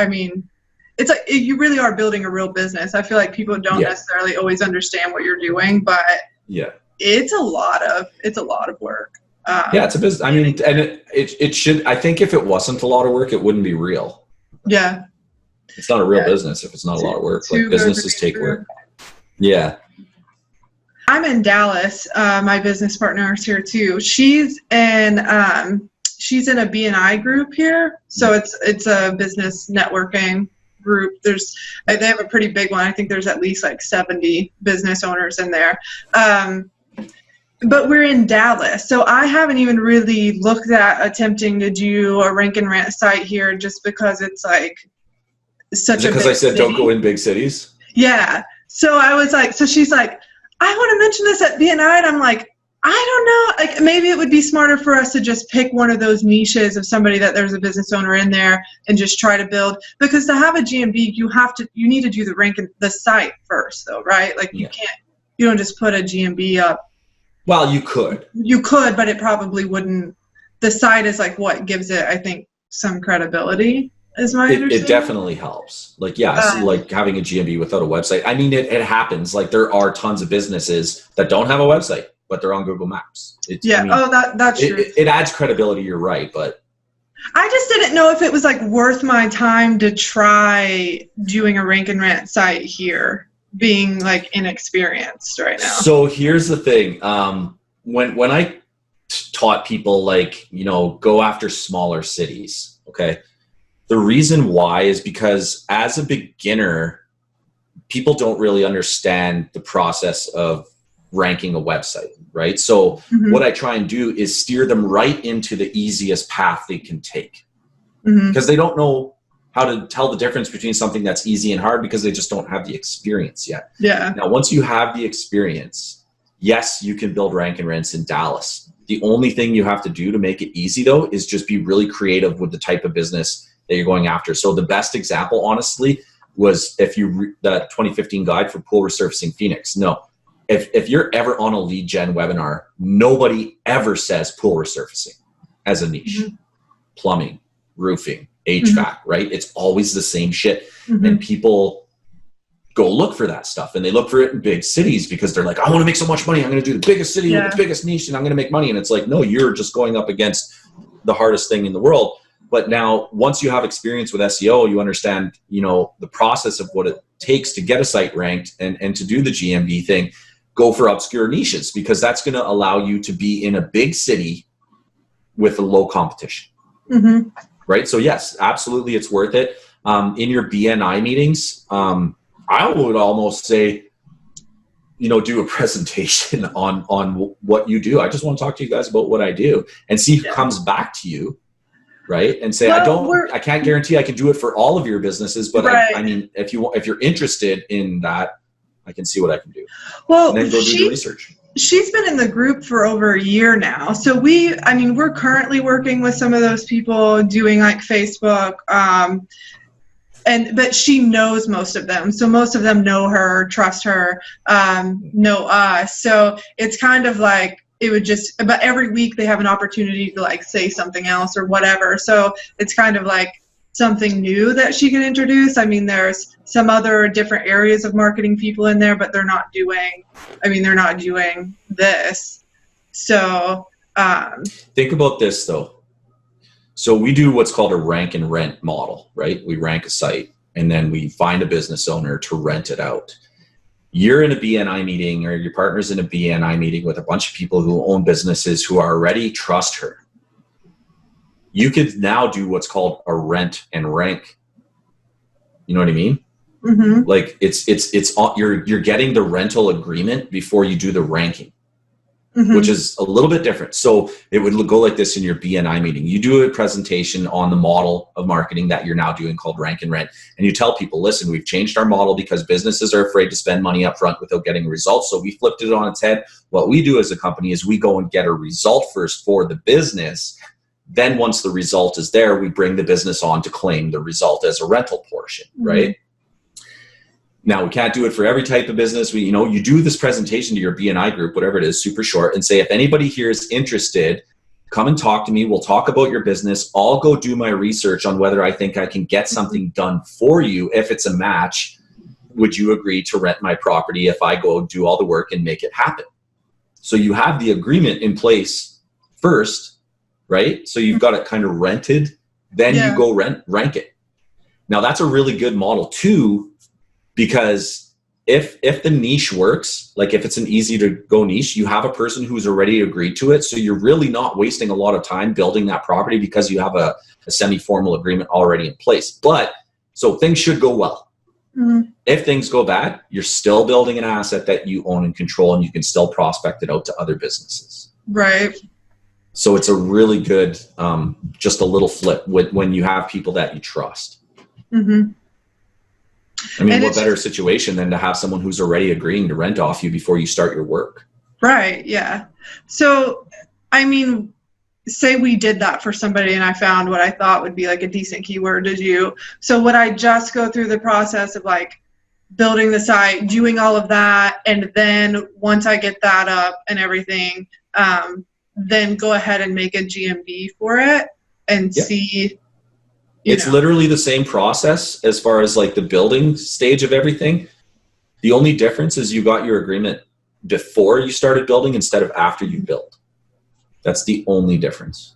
It's like you really are building a real business. I feel like people don't necessarily always understand what you're doing, but it's a lot of work. It's a business. And it should. I think if it wasn't a lot of work, it wouldn't be real. It's not a real business if it's not a lot of work. Like businesses take work. I'm in Dallas. My business partner is here too. She's in she's in a BNI group here. So it's a business networking group. They have a pretty big one. I think there's at least like 70 business owners in there. But we're in Dallas, so I haven't even really looked at attempting to do a rank and rent site here, just because it's like such a big because I said city. don't go in big cities? Yeah. So I was like, so she's like, I want to mention this at BNI, and I'm like, I don't know. Like, maybe it would be smarter for us to just pick one of those niches of somebody that there's a business owner in there and just try to build. Because to have a GMB, you need to do the site first, though, right? Like, you don't just put a GMB up. Well, you could. You could, but it probably wouldn't. The site is like what gives it, I think, some credibility, is my understanding. It definitely helps. Like, so like having a GMB without a website. I mean, it happens. Like, there are tons of businesses that don't have a website, but they're on Google Maps. That's true. It adds credibility, you're right, but I just didn't know if it was like worth my time to try doing a rank and rent site here, being like inexperienced right now. So here's the thing. When I taught people, like, go after smaller cities, okay? The reason why is because as a beginner, people don't really understand the process of ranking a website, right? So what I try and do is steer them right into the easiest path they can take, because they don't know how to tell the difference between something that's easy and hard, because they just don't have the experience yet. Yeah. Now, once you have the experience, yes, you can build rank and rents in Dallas. The only thing you have to do to make it easy, though, is just be really creative with the type of business that you're going after. So the best example, honestly, was if you the 2015 guide for pool resurfacing Phoenix. No, if you're ever on a lead gen webinar, nobody ever says pool resurfacing as a niche. Plumbing, roofing, HVAC, right? It's always the same shit. And people go look for that stuff, and they look for it in big cities because they're like, I want to make so much money. I'm going to do the biggest city with the biggest niche, and I'm going to make money. And it's like, no, you're just going up against the hardest thing in the world. But now, once you have experience with SEO, you understand, the process of what it takes to get a site ranked and to do the GMB thing. Go for obscure niches, because that's going to allow you to be in a big city with a low competition. Right? So yes, absolutely, it's worth it. In your BNI meetings, I would almost say, do a presentation on what you do. I just want to talk to you guys about what I do, and see who comes back to you, right? And say, I can't guarantee I can do it for all of your businesses, but I mean, if you're interested in that, I can see what I can do. Well, and then go do the research. She's been in the group for over a year now. So we're currently working with some of those people doing like Facebook, but she knows most of them. So most of them know her, trust her, know us. So it's kind of like, but every week they have an opportunity to like say something else or whatever. So it's kind of like something new that she can introduce. I mean, there's some other different areas of marketing people in there, but they're not doing this. So think about this though. So we do what's called a rank and rent model, right? We rank a site, and then we find a business owner to rent it out. You're in a BNI meeting, or your partner's in a BNI meeting with a bunch of people who own businesses who already trust her. You could now do what's called a rent and rank. You know what I mean? Like you're getting the rental agreement before you do the ranking, which is a little bit different. So it would go like this in your BNI meeting. You do a presentation on the model of marketing that you're now doing called rank and rent. And you tell people, listen, we've changed our model because businesses are afraid to spend money up front without getting results. So we flipped it on its head. What we do as a company is we go and get a result first for the business. Then once the result is there, we bring the business on to claim the result as a rental portion, right? Now, we can't do it for every type of business. You do this presentation to your BNI group, whatever it is, super short, and say, if anybody here is interested, come and talk to me. We'll talk about your business. I'll go do my research on whether I think I can get something done for you. If it's a match, would you agree to rent my property if I go do all the work and make it happen? So you have the agreement in place first, right? So you've got it kind of rented, then you go rank it. Now, that's a really good model too, because if the niche works, like if it's an easy to go niche, you have a person who's already agreed to it. So you're really not wasting a lot of time building that property because you have a semi-formal agreement already in place. But so things should go well. Mm-hmm. If things go bad, you're still building an asset that you own and control, and you can still prospect it out to other businesses. Right. So it's a really good, just a little flip when you have people that you trust. Mm-hmm. I mean, what better situation than to have someone who's already agreeing to rent off you before you start your work? Right. Yeah. So, I mean, say we did that for somebody and I found what I thought would be like a decent keyword to do. So would I just go through the process of like building the site, doing all of that, and then once I get that up and everything, then go ahead and make a GMB for it and see? It's literally the same process as far as like the building stage of everything. The only difference is you got your agreement before you started building instead of after you built. That's the only difference.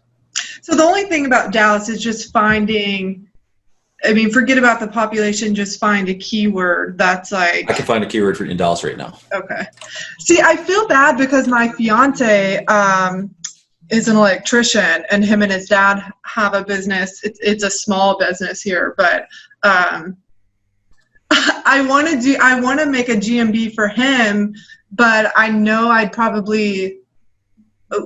So the only thing about Dallas is just finding, I mean, forget about the population, just find a keyword that's like... I can find a keyword in Dallas right now. Okay. See, I feel bad because my fiance is an electrician, and him and his dad have a business. It's a small business here, but I want to make a GMB for him, but I know I'd probably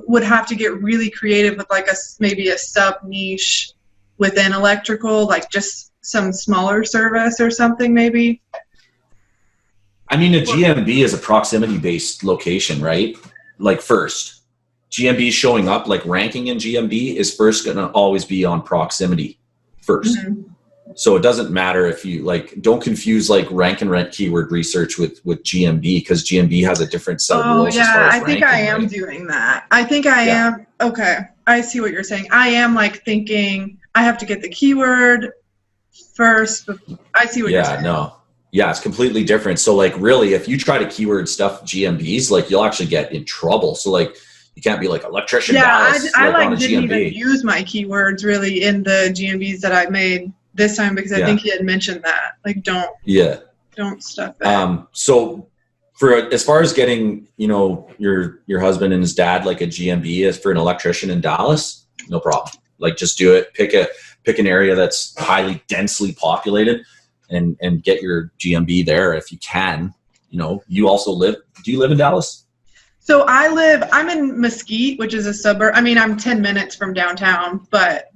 would have to get really creative with like maybe a sub niche within electrical, like just some smaller service or something maybe. I mean, a GMB is a proximity based location, right? Like first. GMB showing up, like ranking in GMB is first going to always be on proximity first. Mm-hmm. So it doesn't matter if you like, don't confuse like rank and rent keyword research with GMB, because GMB has a different set of rules. Yeah, as far as I think I am doing that. I think I am. Okay. I see what you're saying. I am like thinking I have to get the keyword first. I see what you're saying. Yeah, it's completely different. So like really, if you try to keyword stuff GMBs, like you'll actually get in trouble. So like, you can't be like electrician Dallas. I like didn't even use my keywords really in the GMBs that I made this time because I think he had mentioned that. Like don't stuff it. So for as far as getting, you know, your husband and his dad like a GMB as for an electrician in Dallas, no problem. Like just do it. Pick an area that's highly densely populated and get your GMB there if you can. You know, you also do you live in Dallas? So I'm in Mesquite, which is a suburb. I mean, I'm 10 minutes from downtown,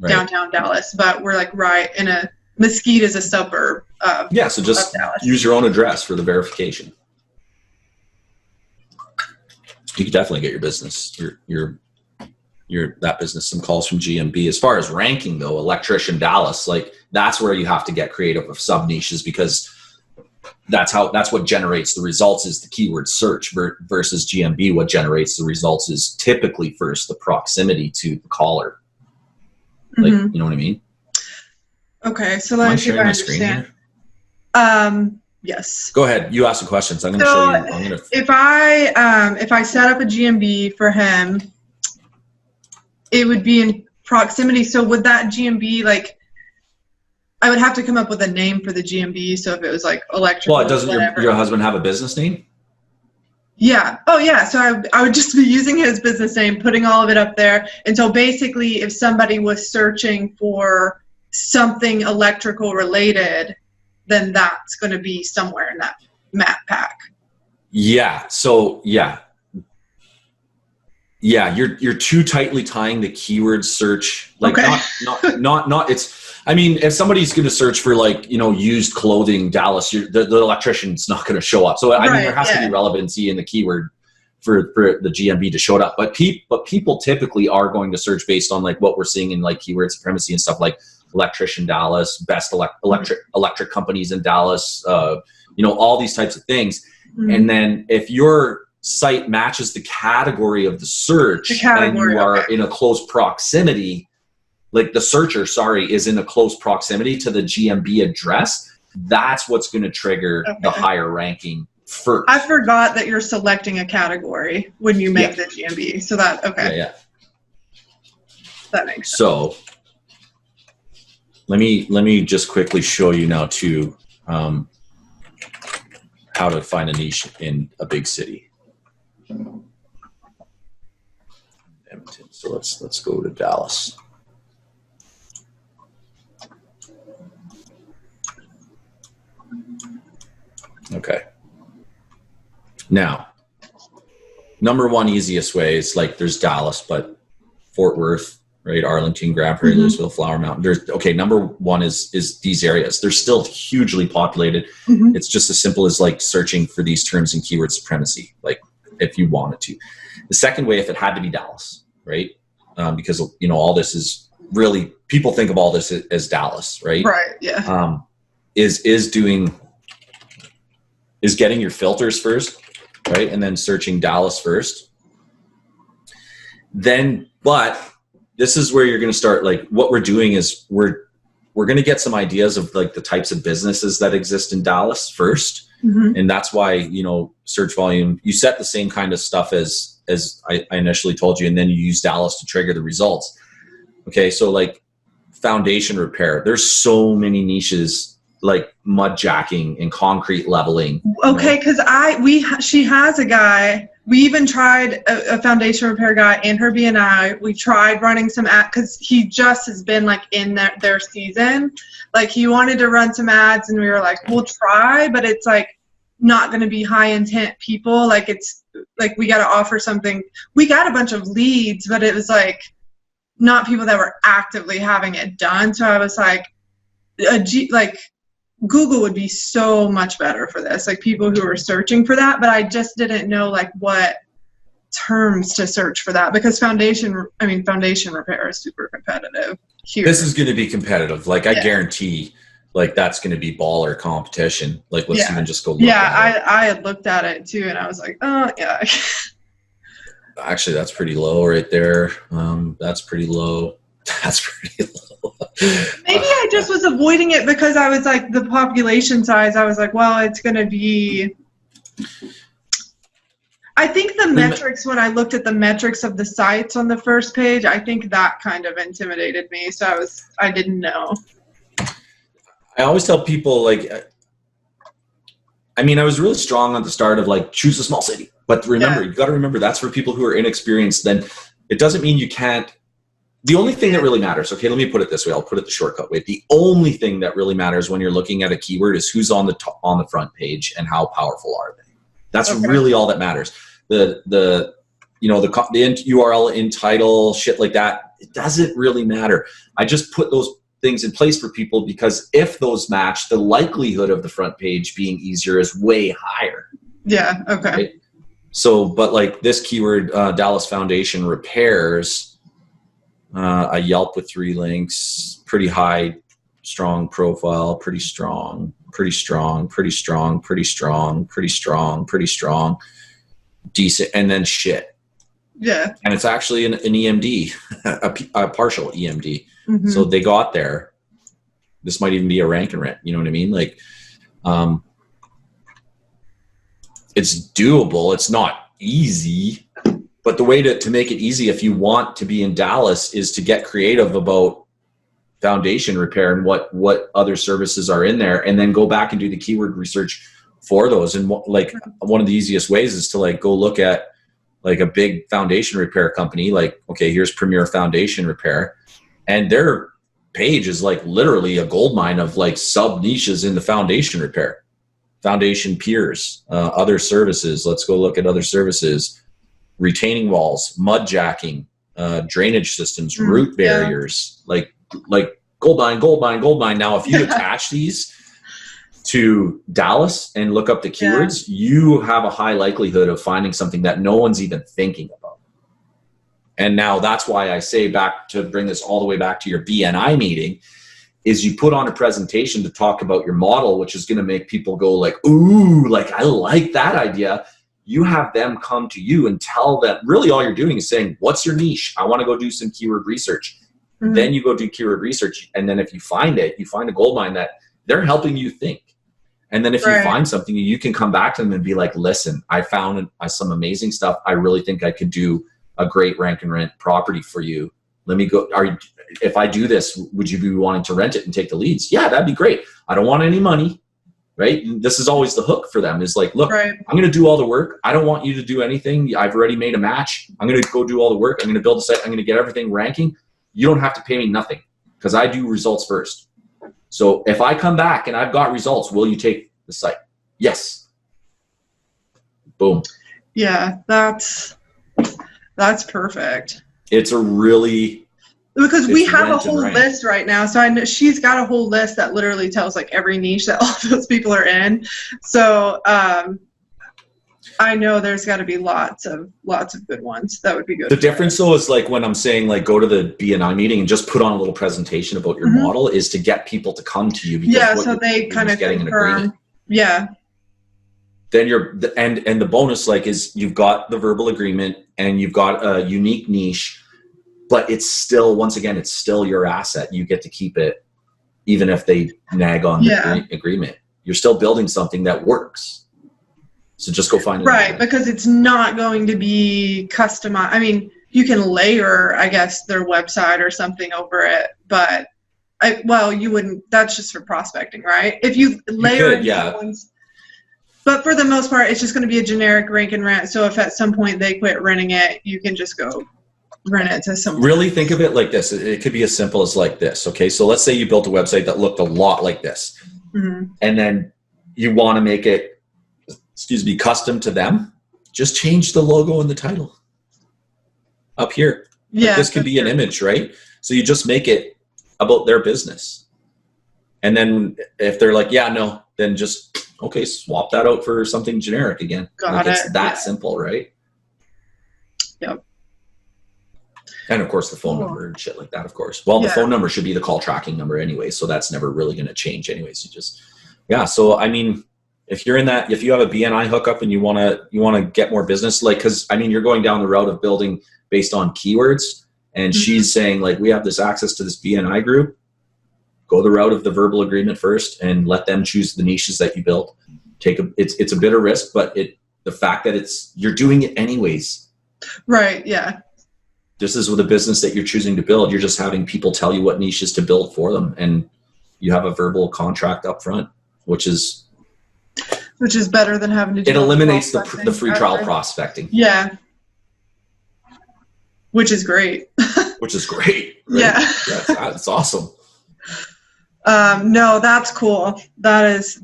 downtown Dallas, but we're like Mesquite is a suburb of so just use your own address for the verification. You could definitely get your business, that business some calls from GMB. As far as ranking though, electrician Dallas, like that's where you have to get creative with sub niches because that's what generates the results is the keyword search versus GMB. What generates the results is typically first the proximity to the caller. Like, you know what I mean? Okay. So let me see if I understand. Yes. Go ahead. You ask the questions. I'm going to show you. If I set up a GMB for him, it would be in proximity. So would that GMB like, I would have to come up with a name for the GMB. So if it was like electrical. Well, doesn't your husband have a business name? Yeah. Oh, yeah. So I would just be using his business name, putting all of it up there. And so basically, if somebody was searching for something electrical related, then that's going to be somewhere in that map pack. Yeah. So you're too tightly tying the keyword search. Like not it's. I mean, if somebody's going to search for like, you know, used clothing, Dallas, the electrician's not going to show up. So I mean, there has to be relevancy in the keyword for the GMB to show up. But people typically are going to search based on like what we're seeing in like keyword supremacy and stuff like electrician Dallas, best electric companies in Dallas, you know, all these types of things. Mm-hmm. And then if your site matches the category of the search and you are in a close proximity, like the searcher, is in a close proximity to the GMB address, that's what's going to trigger the higher ranking first. I forgot that you're selecting a category when you make the GMB. So that, that makes sense. So let me just quickly show you now too. how to find a niche in a big city. So let's go to Dallas. Okay. Now, number one easiest way is like there's Dallas, but Fort Worth, right? Arlington, Grand Prairie, Louisville, Flower Mountain. There's number one is these areas. They're still hugely populated. It's just as simple as like searching for these terms and keyword supremacy, like if you wanted to. The second way, if it had to be Dallas, right? Because all this is really, people think of all this as Dallas, right? Right. Yeah. Is getting your filters first, right? And then searching Dallas first. Then, but this is where you're going to start, like what we're doing is we're going to get some ideas of like the types of businesses that exist in Dallas first. And that's why, search volume, you set the same kind of stuff as I initially told you, and then you use Dallas to trigger the results. Okay. So like foundation repair, there's so many niches like mud jacking and concrete leveling. Okay. Cause she has a guy, we even tried a foundation repair guy in her BNI. We tried running some ads cause he just has been like in their season. Like he wanted to run some ads and we were like, we'll try, but it's like not going to be high intent people. Like it's like, we got to offer something. We got a bunch of leads, but it was like not people that were actively having it done. So I was like, Google would be so much better for this, like people who are searching for that, but I just didn't know like what terms to search for that because foundation repair is super competitive here. This is going to be competitive. Like I guarantee like that's going to be baller competition. Like let's even just go look at it. I had looked at it too and I was like, oh yeah. Actually, that's pretty low right there. That's pretty low. That's pretty low. Maybe I just was avoiding it because I was like the population size. I was like, well, it's going to be. I think the metrics, when I looked at the metrics of the sites on the first page, I think that kind of intimidated me. So I didn't know. I always tell people like, I was really strong at the start of like choose a small city, but remember, you got to remember that's for people who are inexperienced. Then it doesn't mean you can't. The only thing that really matters, okay, let me put it this way. I'll put it the shortcut way. The only thing that really matters when you're looking at a keyword is who's on the front page and how powerful are they. That's really all that matters. The URL in title, shit like that, it doesn't really matter. I just put those things in place for people because if those match, the likelihood of the front page being easier is way higher. Yeah, okay. Right? So, but like this keyword, Dallas Foundation repairs, a Yelp with 3 links, pretty high, strong profile, pretty strong, decent, and then shit. Yeah. And it's actually an EMD, a partial EMD. So they got there. This might even be a rank and rent. You know what I mean? Like, it's doable. It's not easy. But the way to make it easy, if you want to be in Dallas, is to get creative about foundation repair and what other services are in there, and then go back and do the keyword research for those. And like one of the easiest ways is to like go look at like a big foundation repair company. Like, okay, here's Premier Foundation Repair, and their page is like literally a gold mine of like sub niches in the foundation repair, foundation piers, other services. Let's go look at other services. Retaining walls, mud jacking, drainage systems, root barriers, like gold mine. Now, if you attach these to Dallas and look up the keywords, you have a high likelihood of finding something that no one's even thinking about. And now that's why I say, back to bring this all the way back to your BNI meeting, is you put on a presentation to talk about your model, which is going to make people go like, ooh, like I like that idea. You have them come to you and tell them, really all you're doing is saying, what's your niche? I want to go do some keyword research. Then you go do keyword research. And then if you find it, you find a gold mine that they're helping you think. And then if you find something, you can come back to them and be like, listen, I found some amazing stuff. I really think I could do a great rank and rent property for you. Let me go. If I do this, would you be wanting to rent it and take the leads? Yeah, that'd be great. I don't want any money. right? And this is always the hook for them is like, look, Right. I'm going to do all the work. I don't want you to do anything. I've already made a match. I'm going to go do all the work. I'm going to build a site. I'm going to get everything ranking. You don't have to pay me nothing because I do results first. So if I come back and I've got results, will you take the site? Yes. Boom. Yeah, that's perfect. It's a really, because we have a rent and whole rank. list right now. So I know she's got a whole list that literally tells like every niche that all those people are in. So I know there's got to be lots of good ones. That would be good. The difference though is like when I'm saying like go to the BNI meeting and just put on a little presentation about your model is to get people to come to you. Because so they kind of getting confirm. an agreement. Yeah. Then and the bonus like is you've got the verbal agreement and you've got a unique niche, but it's still, once again, it's still your asset. You get to keep it even if they nag on the agreement. You're still building something that works. So just go find it. Right, because it's not going to be customized. I mean, you can layer, I guess, their website or something over it, but you wouldn't. That's just for prospecting, right? If you layer someone's. But for the most part, it's just going to be a generic rank and rent. So if at some point they quit renting it, you can just go rent it to someone. Really think of it like this. It could be as simple as like this. Okay, so let's say you built a website that looked a lot like this, and then you want to make it, custom to them. Just change the logo and the title up here. Yeah, like this could be an image, right? So you just make it about their business, and then if they're like, yeah, no, then just okay, swap that out for something generic again. It's that simple, right? Yep. And of course the phone number and shit like that, of course. Well, the phone number should be the call tracking number anyway, so that's never really going to change anyways. You just, so I mean, if you're in that, if you have a BNI hookup and you want to get more business, like, cause I mean, you're going down the route of building based on keywords, and she's saying like, we have this access to this BNI group. Go the route of the verbal agreement first and let them choose the niches that you build. It's a bit of risk, but the fact that you're doing it anyways. Right. Yeah. This is with a business that you're choosing to build. You're just having people tell you what niches to build for them, and you have a verbal contract up front, which is better than having to do it. Eliminates the free trial prospecting. Yeah. Which is great. Which is great. Right? Yeah. That's awesome. No, that's cool. That's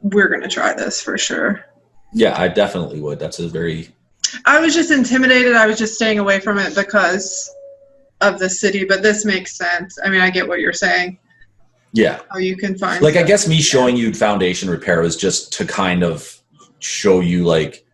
we're going to try this for sure. Yeah, I definitely would. I was just intimidated. I was just staying away from it because of the city, but this makes sense. I mean, I get what you're saying. Yeah. How you can find I guess me showing you foundation repair was just to kind of show you like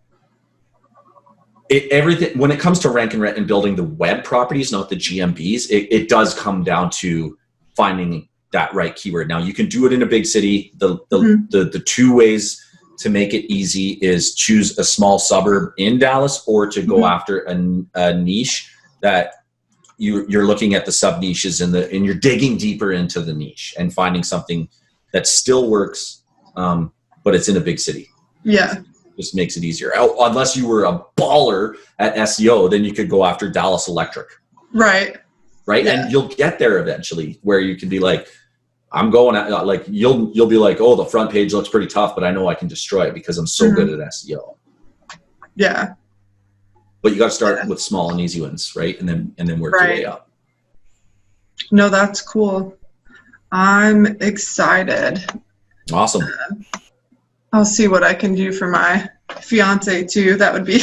everything when it comes to rank and rent and building the web properties, not the GMBs, it does come down to finding that right keyword. Now you can do it in a big city. The two ways to make it easy is choose a small suburb in Dallas, or to go after a niche that you're looking at the sub niches and you're digging deeper into the niche and finding something that still works, but it's in a big city. Yeah. Just makes it easier. Unless you were a baller at SEO, then you could go after Dallas Electric. Right. Right. Yeah. And you'll get there eventually where you can be like, I'm going at like, you'll be like, oh, the front page looks pretty tough, but I know I can destroy it because I'm so good at SEO. Yeah. But you got to start with small and easy ones, right? And then work your way up. No, that's cool. I'm excited. Awesome. I'll see what I can do for my fiance too. That would be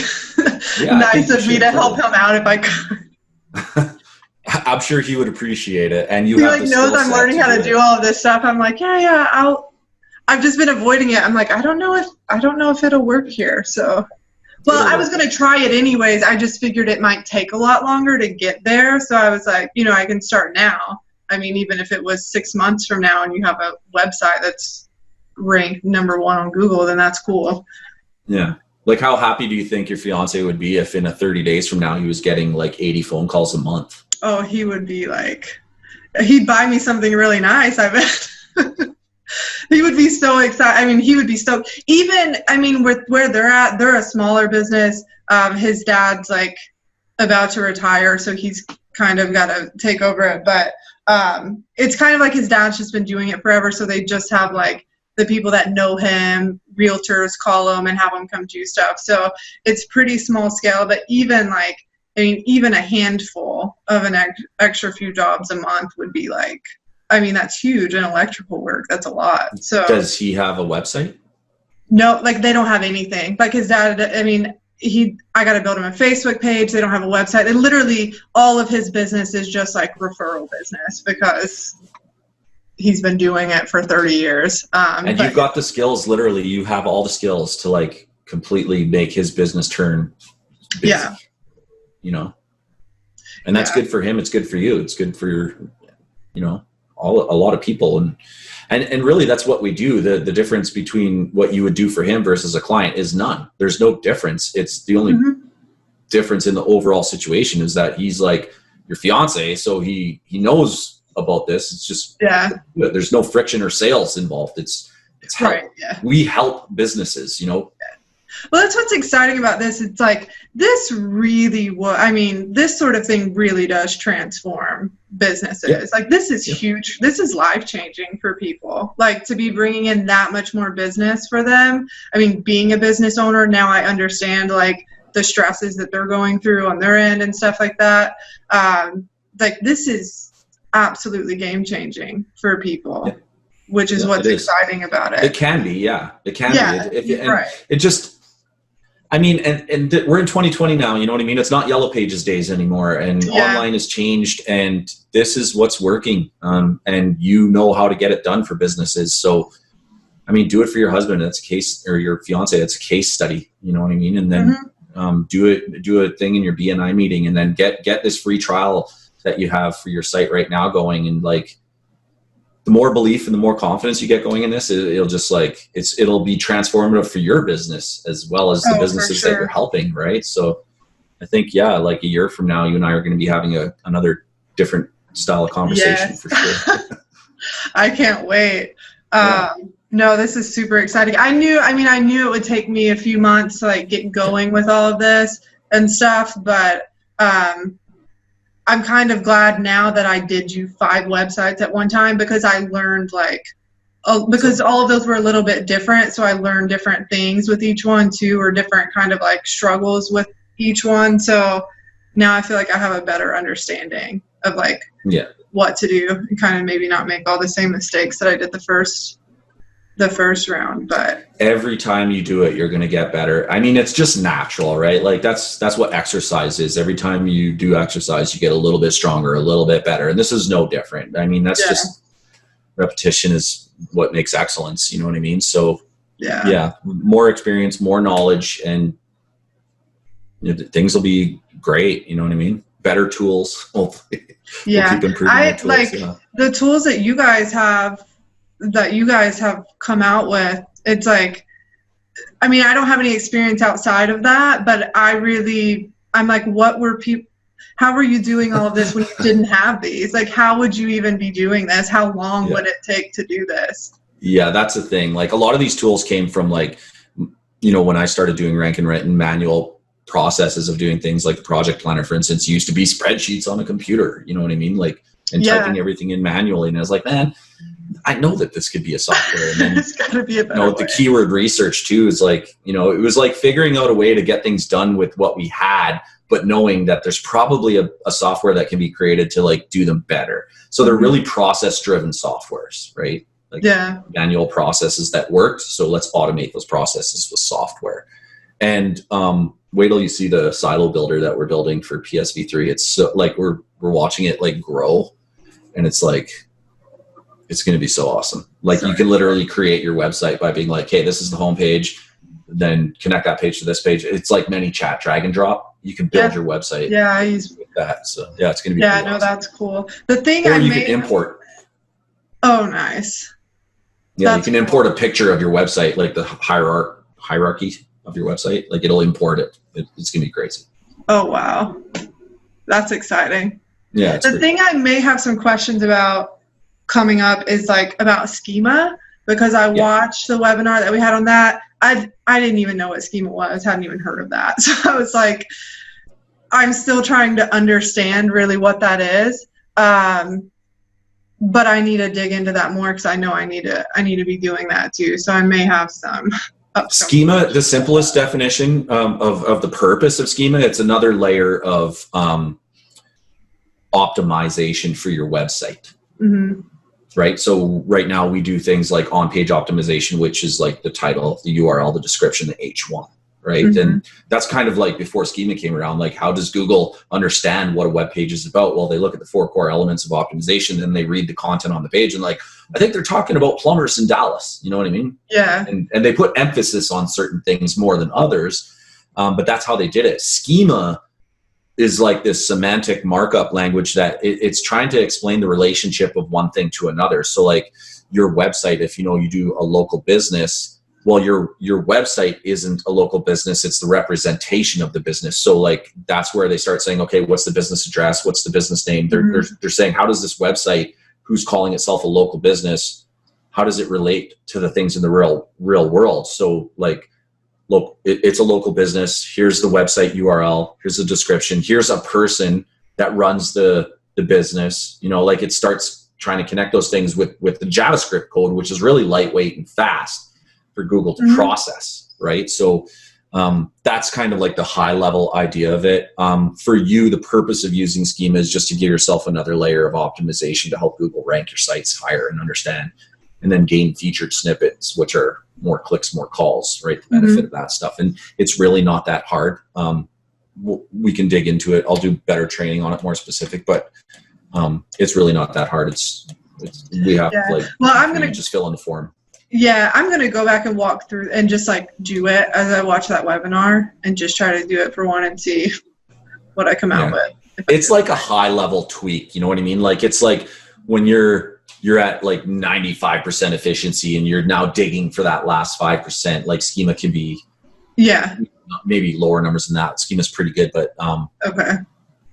nice of me to help him out if I could. I'm sure he would appreciate it. And he like knows I'm learning how to do all of this stuff. I'm like, I've just been avoiding it. I'm like, I don't know if it'll work here. So, I was going to try it anyways. I just figured it might take a lot longer to get there. So I was like, I can start now. I mean, even if it was 6 months from now and you have a website that's ranked #1 on Google, then that's cool. Yeah. Like, how happy do you think your fiance would be if in 30 days from now he was getting like 80 phone calls a month? Oh, he would be like, he'd buy me something really nice, I bet. He would be so excited. I mean, he would be stoked. Even, I mean, with where they're at, they're a smaller business. His dad's like about to retire, so he's kind of got to take over it. But it's kind of like his dad's just been doing it forever. So they just have like the people that know him, realtors call him and have him come do stuff. So it's pretty small scale, but even like, I mean, even a handful of an extra few jobs a month would be like, I mean, that's huge in electrical work. That's a lot. So does he have a website? No, like they don't have anything. Like his dad, I mean, I got to build him a Facebook page. They don't have a website. And literally all of his business is just like referral business because he's been doing it for 30 years. And you've got the skills, literally you have all the skills to like completely make his business turn busy, yeah. You know, and that's good for him. It's good for you. It's good for your, you know, a lot of people. And really that's what we do. The difference between what you would do for him versus a client is none. There's no difference. It's the only difference in the overall situation is that he's like your fiance. So he knows about this. It's just, there's no friction or sales involved. It's help. Right, yeah. We help businesses, you know? Well, that's what's exciting about this. It's like this really I mean, this sort of thing really does transform businesses. Yeah. Like this is huge. This is life-changing for people. Like to be bringing in that much more business for them. I mean, being a business owner, now I understand like the stresses that they're going through on their end and stuff like that. Like this is absolutely game-changing for people. Yeah. Which is what's exciting about it. It can be, yeah. It can be. It just, I mean, and we're in 2020 now, you know what I mean? It's not Yellow Pages days anymore, and online has changed, and this is what's working, and you know how to get it done for businesses. So, I mean, do it for your husband. That's a case, or your fiance. That's a case study. You know what I mean? And then do a thing in your BNI meeting, and then get this free trial that you have for your site right now going, and like, the more belief and the more confidence you get going in this, it'll just like, it'll be transformative for your business as well as the businesses that you're helping. Right. So I think, like a year from now, you and I are going to be having another different style of conversation for sure. I can't wait. No, this is super exciting. I knew it would take me a few months to like get going with all of this and stuff, but, I'm kind of glad now that I did do 5 websites at one time because I learned because all of those were a little bit different. So I learned different things with each one too, or different kind of like struggles with each one. So now I feel like I have a better understanding of like what to do and kind of maybe not make all the same mistakes that I did the first round. But every time you do it, you're going to get better. I mean, it's just natural, right? Like that's what exercise is. Every time you do exercise, you get a little bit stronger, a little bit better. And this is no different. I mean, that's just repetition is what makes excellence. You know what I mean? So more experience, more knowledge, and things will be great. You know what I mean? Better tools. Hopefully. Yeah. We'll keep improving the tools, the tools that you guys have come out with. It's like, I mean, I don't have any experience outside of that, but I'm like, how were you doing all of this when you didn't have these? Like, how would you even be doing this? How long would it take to do this? Yeah, that's the thing. Like a lot of these tools came from like, when I started doing RankAndRent and manual processes of doing things like the project planner, for instance, used to be spreadsheets on a computer, you know what I mean? Like, and typing everything in manually. And I was like, man, I know that this could be a software. And then, it's gotta be a better way. The keyword research too is like, it was like figuring out a way to get things done with what we had, but knowing that there's probably a software that can be created to like do them better. So they're really process-driven softwares, right? Like manual processes that worked. So let's automate those processes with software. And wait till you see the silo builder that we're building for PSV3. It's so, like we're watching it like grow, and it's like, it's going to be so awesome. Like you can literally create your website by being like, hey, this is the homepage, then connect that page to this page. It's like ManyChat, drag and drop. You can build your website. Yeah, I use that. So it's going to be awesome. That's cool. The thing you can import. Oh, nice. Yeah, that's you can import a picture of your website, like the hierarchy of your website. Like it'll import it. It's going to be crazy. Oh, wow. That's exciting. Yeah. The thing I may have some questions about coming up is like about schema, because I watched the webinar that we had on that. I didn't even know what schema was, hadn't even heard of that. So I was like, I'm still trying to understand really what that is. but I need to dig into that more because I know I need to be doing that too. So I may have some schema. The simplest definition of the purpose of schema, it's another layer of optimization for your website. Mm-hmm. Right. So right now we do things like on-page optimization, which is like the title, the URL, the description, the H1. Right. Mm-hmm. And that's kind of like before schema came around, like how does Google understand what a web page is about? Well, they look at the 4 core elements of optimization, and they read the content on the page and like, I think they're talking about plumbers in Dallas. You know what I mean? Yeah. And they put emphasis on certain things more than others. But that's how they did it. Schema is like this semantic markup language that it's trying to explain the relationship of one thing to another. So like your website, if you do a local business, well, your website isn't a local business, it's the representation of the business. So like that's where they start saying, okay, what's the business address? What's the business name? They're saying, how does this website, who's calling itself a local business, how does it relate to the things in the real world? So like, look, it's a local business. Here's the website URL. Here's the description. Here's a person that runs the business. Like it starts trying to connect those things with the JavaScript code, which is really lightweight and fast for Google to process, right? So that's kind of like the high level idea of it. For you, the purpose of using schema is just to give yourself another layer of optimization to help Google rank your sites higher and understand, and then gain featured snippets, which are more clicks, more calls, right? The benefit of that stuff. And it's really not that hard. We can dig into it. I'll do better training on it, more specific, but it's really not that hard. We have I'm going to just fill in the form. Yeah, I'm going to go back and walk through and just like do it as I watch that webinar and just try to do it for one and see what I come out with. It's like a high level tweak. You know what I mean? Like it's like when you're at like 95% efficiency and you're now digging for that last 5%, like schema can be maybe lower numbers than that. Schema's pretty good, but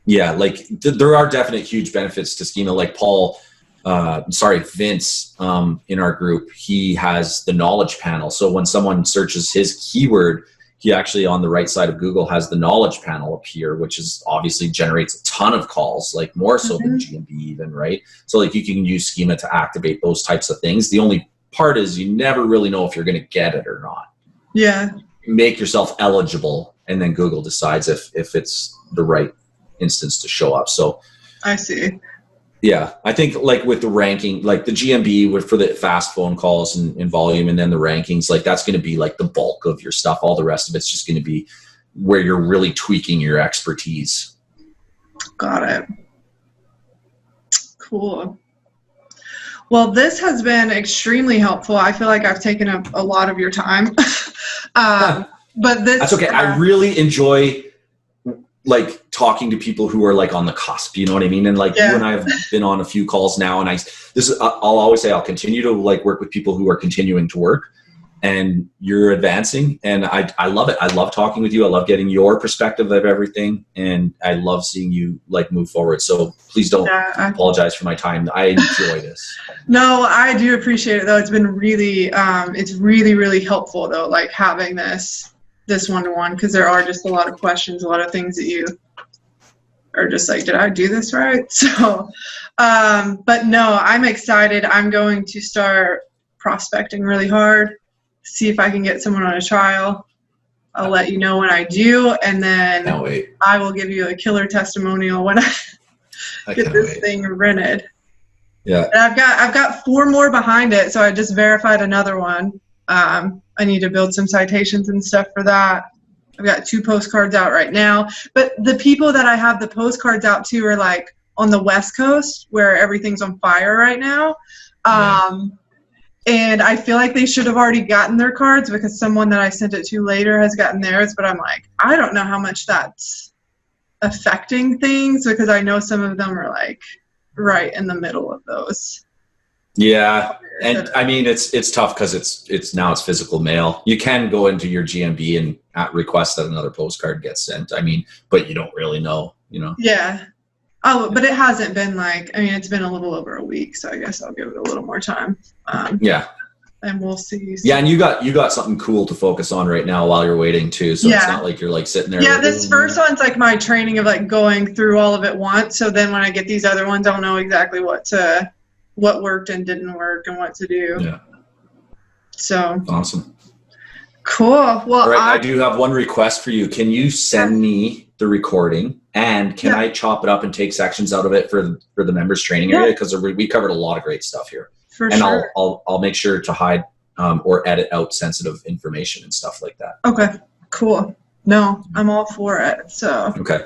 like there are definite huge benefits to schema. Like Vince in our group, he has the knowledge panel. So when someone searches his keyword, he actually on the right side of Google has the knowledge panel appear, which is obviously generates a ton of calls, like more so than GMB even, right? So like you can use schema to activate those types of things. The only part is you never really know if you're going to get it or not. Yeah. Make yourself eligible, and then Google decides if it's the right instance to show up. So I see. Yeah, I think like with the ranking, like the GMB for the fast phone calls and volume, and then the rankings, like that's going to be like the bulk of your stuff. All the rest of it's just going to be where you're really tweaking your expertise. Got it. Cool. Well, this has been extremely helpful. I feel like I've taken up a lot of your time. But that's okay. I really enjoy like talking to people who are like on the cusp, you know what I mean? And like you and I have been on a few calls now, and I'll always say I'll continue to like work with people who are continuing to work, and you're advancing, and I love it. I love talking with you. I love getting your perspective of everything, and I love seeing you like move forward. So please don't apologize for my time. I enjoy this. No, I do appreciate it though. It's been really, it's really, really helpful though, like having this one-to-one, because there are just a lot of questions, a lot of things that you are just like, did I do this right? So, but no, I'm excited. I'm going to start prospecting really hard, see if I can get someone on a trial. I'll let you know when I do, and then I will give you a killer testimonial when I get this thing rented. Yeah. And I've got 4 more behind it, so I just verified another one. I need to build some citations and stuff for that. I've got 2 postcards out right now. But the people that I have the postcards out to are like on the West Coast where everything's on fire right now. And I feel like they should have already gotten their cards because someone that I sent it to later has gotten theirs. But I'm like, I don't know how much that's affecting things because I know some of them are like right in the middle of those. Yeah. And I mean, it's tough because it's now it's physical mail. You can go into your GMB and request that another postcard gets sent. I mean, but you don't really know, you know? Yeah. Oh, but it hasn't been like, I mean, it's been a little over a week, so I guess I'll give it a little more time. Yeah. And we'll see. Yeah, and you got something cool to focus on right now while you're waiting too. So it's not like you're like sitting there. Yeah, this first one's like my training of like going through all of it once. So then when I get these other ones, I'll know exactly what to what worked and didn't work and what to do. Yeah. So awesome. Cool. Well, all right, I do have one request for you. Can you send me the recording, and can I chop it up and take sections out of it for the members training area? Because we covered a lot of great stuff here. For sure. I'll make sure to hide or edit out sensitive information and stuff like that. Okay, cool. No, I'm all for it. So okay.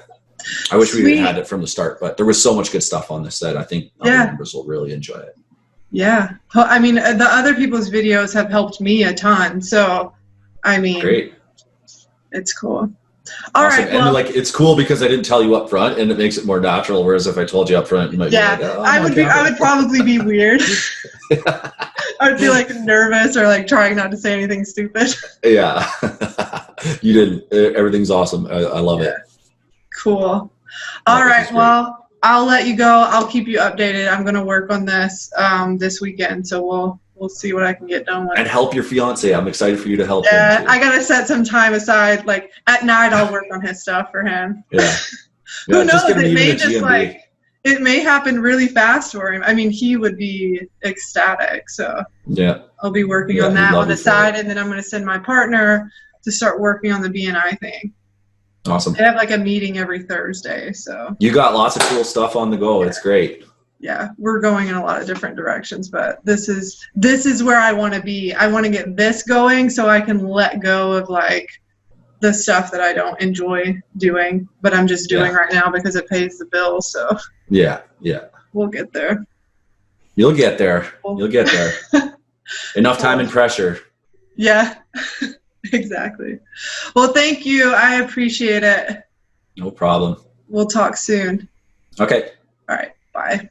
I wish we had it from the start, but there was so much good stuff on this that I think other members will really enjoy it. Yeah. I mean, the other people's videos have helped me a ton. So, I mean, great. It's cool. All right. Well, and like, it's cool because I didn't tell you up front, and it makes it more natural. Whereas if I told you up front, you might be like, oh, I would probably be weird. I would be like nervous or like trying not to say anything stupid. Yeah. You didn't. Everything's awesome. I love it. Cool. All right. Well, I'll let you go. I'll keep you updated. I'm going to work on this this weekend. So we'll see what I can get done with. And help your fiance. I'm excited for you to help him too. I got to set some time aside. Like at night, I'll work on his stuff for him. Yeah. Who knows? It may just like, it may happen really fast for him. I mean, he would be ecstatic. So yeah, I'll be working on that on the side. And then I'm going to send my partner to start working on the BNI thing. Awesome. They have like a meeting every Thursday. So you got lots of cool stuff on the go. It's great. Yeah, we're going in a lot of different directions, but this is where I want to be. I want to get this going so I can let go of like the stuff that I don't enjoy doing, but I'm just doing right now because it pays the bills. So yeah, we'll get there. You'll get there. You'll get there. Enough time and pressure. Yeah, exactly. Well, thank you. I appreciate it. No problem. We'll talk soon. Okay. All right. Bye.